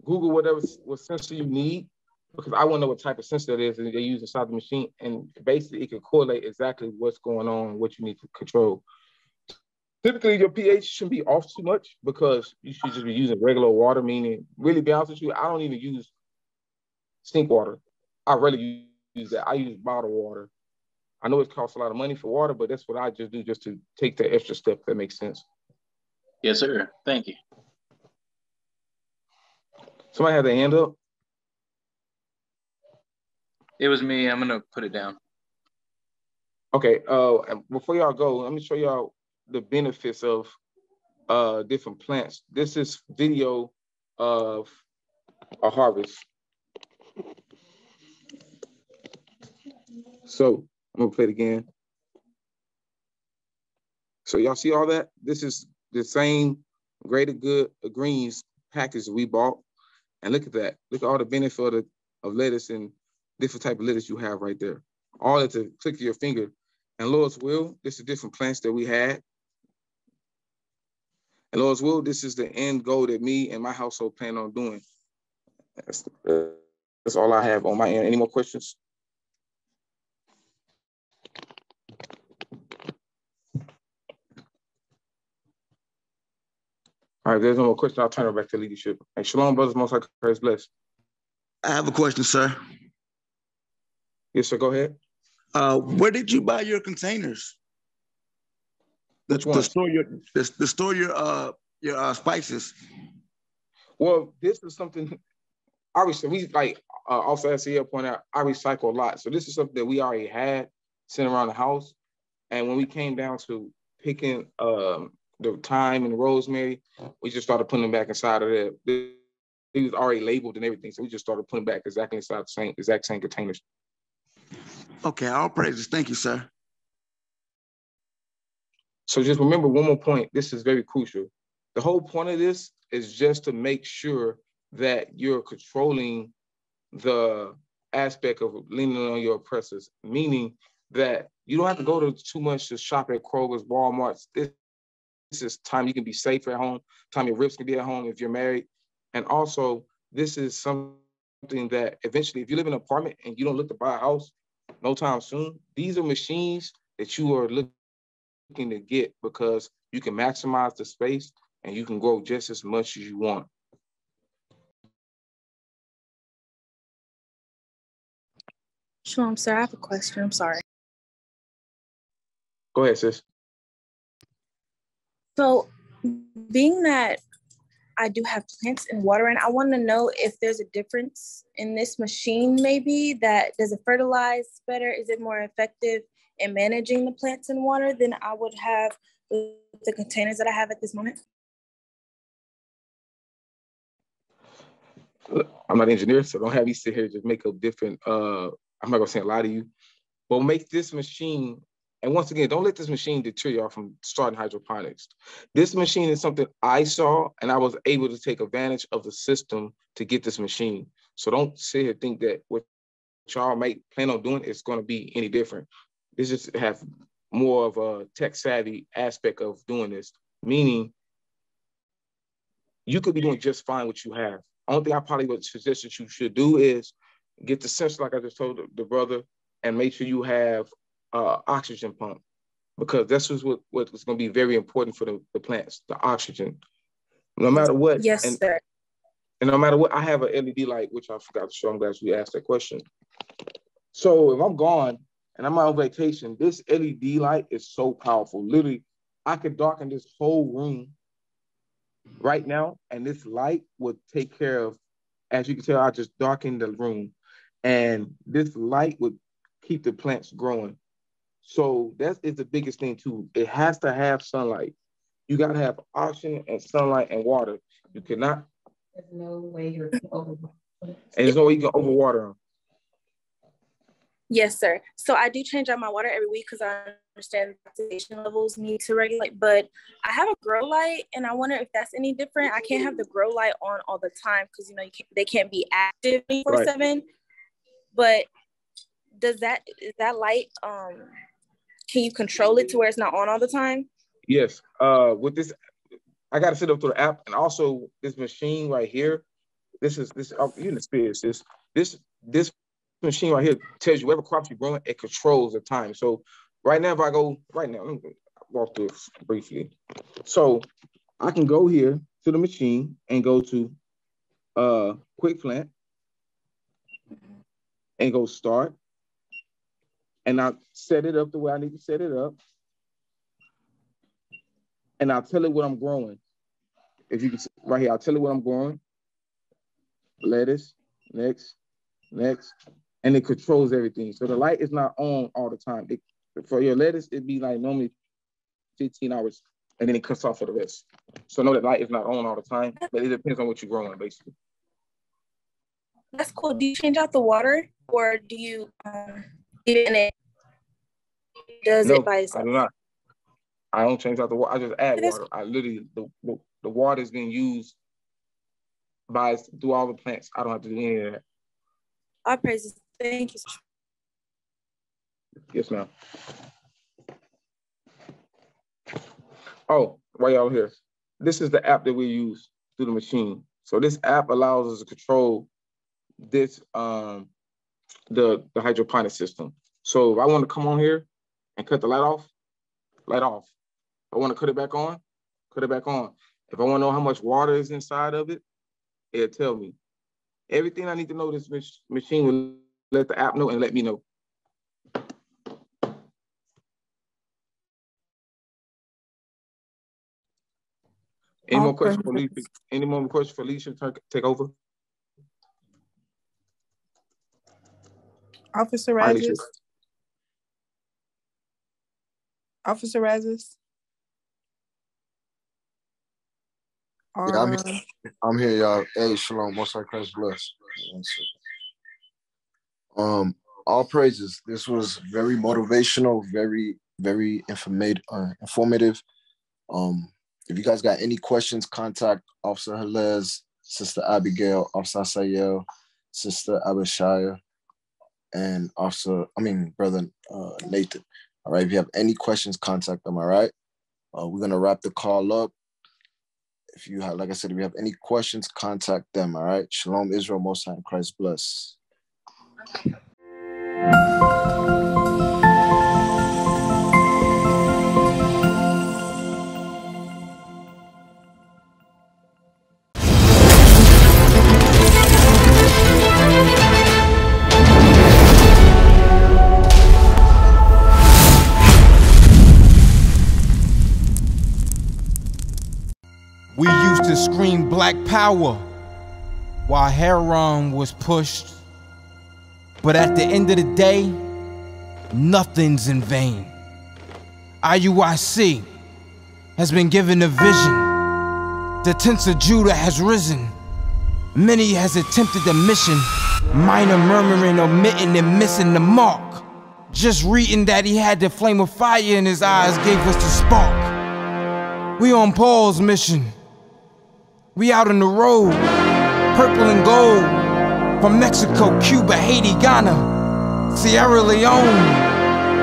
Google what sensor you need, because I want to know what type of sensor it is that they use inside the machine, and basically it can correlate exactly what's going on, what you need to control. Typically, your pH shouldn't be off too much because you should just be using regular water, meaning, really be honest with you, I don't even use sink water. I rarely use that. I use bottled water. I know it costs a lot of money for water, but that's what I just do just to take the extra step, if that makes sense. Yes, sir. Thank you. Somebody had their hand up? It was me. I'm gonna put it down. Okay, before y'all go, let me show y'all the benefits of different plants. This is video of a harvest. So I'm gonna play it again. So y'all see all that? This is the same Greater Good Greens package we bought. And look at that. Look at all the benefit of lettuce and different type of lettuce you have right there. All at the click of your finger. And Lord's will, this is different plants that we had. And Lord's will, this is the end goal that me and my household plan on doing. That's all I have on my end. Any more questions? All right, if there's no more questions, I'll turn it back to leadership. Hey, shalom, brothers, most high Christ bless. I have a question, sir. Yes, sir, go ahead. Where did you buy your containers? Which one? To store your spices. Well, this is something obviously we like also as CL pointed out, I recycle a lot. So this is something that we already had sitting around the house. And when we came down to picking the thyme and the rosemary, we just started putting them back inside of there. It was already labeled and everything. So we just started putting back exactly inside the exact same containers. Okay, all praises. Thank you, sir. So just remember one more point. This is very crucial. The whole point of this is just to make sure that you're controlling the aspect of leaning on your oppressors, meaning that you don't have to go to too much to shop at Kroger's, Walmart's. This is time you can be safe at home, time your ribs can be at home if you're married. And also, this is something that eventually, if you live in an apartment and you don't look to buy a house no time soon, these are machines that you are looking to get because you can maximize the space and you can grow just as much as you want. Shalom, sir. I have a question. I'm sorry. Go ahead, sis. So, being that I do have plants and water, and I want to know if there's a difference in this machine, maybe that does it fertilize better? Is it more effective in managing the plants and water than I would have with the containers that I have at this moment? I'm not an engineer, so don't have me sit here just make up different, I'm not gonna say a lie to you, but make this machine, and once again, don't let this machine deter y'all from starting hydroponics. This machine is something I saw, and I was able to take advantage of the system to get this machine. So don't sit here and think that what y'all might plan on doing is gonna be any different. This just have more of a tech savvy aspect of doing this, meaning you could be doing just fine what you have. Only thing I probably would suggest that you should do is get the sensor, like I just told the brother, and make sure you have oxygen pump, because that's what's going to be very important for the plants, the oxygen. No matter what. Yes, sir. And no matter what, I have an LED light, which I forgot to show. I'm glad you asked that question. So if I'm gone and I'm on vacation, this LED light is so powerful. Literally, I could darken this whole room right now, and this light would take care of, as you can tell, I just darkened the room, and this light would keep the plants growing. So that is the biggest thing too. It has to have sunlight. You got to have oxygen and sunlight and water. You cannot. There's no way you're overwater. And there's no way you can overwater them. Yes, sir. So I do change out my water every week because I understand oxidation levels need to regulate, but I have a grow light and I wonder if that's any different. I can't have the grow light on all the time because, you know, they can't be active 24/7, right. But is that light, can you control it to where it's not on all the time? Yes. With this, I got to set up through the app, and also this machine right here, this you can experience this machine right here tells you whatever crops you're growing, it controls the time. So right now, if I go right now, let me walk through this briefly. So I can go here to the machine and go to quick plant. and go start. And I'll set it up the way I need to set it up. And I'll tell it what I'm growing. If you can see right here, I'll tell it what I'm growing. Lettuce, next. And it controls everything. So the light is not on all the time. For your lettuce, it'd be like normally 15 hours, and then it cuts off for the rest. So know that light is not on all the time, but it depends on what you're growing, basically. That's cool. Do you change out the water, or do you leave it in it? Does it by itself? I do not. I don't change out the water. I just add water. I literally, the water is being used through all the plants. I don't have to do any of that. All praises. Thank you. Yes, ma'am. Oh, while y'all here, this is the app that we use through the machine. So this app allows us to control this, the hydroponic system. So if I want to come on here and cut the light off. If I want to cut it back on, cut it back on. If I want to know how much water is inside of it, it'll tell me. Everything I need to know, this machine will let the app know and let me know. Any more questions for Alicia? Any more questions for Alicia to take over? Officer Razis. Officer Razis. Yeah, I'm here, y'all. Hey, shalom. Most High Christ bless. All praises. This was very motivational, very, very informative. If you guys got any questions, contact Officer Halez, Sister Abigail, Officer Sayel, Sister Abishaya, and Brother Nathan. All right. If you have any questions, contact them. All right. We're gonna wrap the call up. If you have, like I said, if you have any questions, contact them. All right. Shalom, Israel, Most High, Christ bless. We used to scream black power while Heron was pushed. But at the end of the day, nothing's in vain. IUIC has been given a vision. The tents of Judah has risen. Many has attempted the mission. Minor murmuring, omitting, and missing the mark. Just reading that he had the flame of fire in his eyes gave us the spark. We on Paul's mission. We out on the road, purple and gold, from Mexico, Cuba, Haiti, Ghana, Sierra Leone.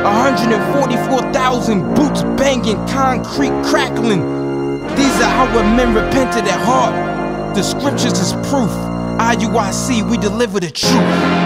144,000 boots banging, concrete crackling. These are how men repented at heart. The scriptures is proof. IUIC, we deliver the truth.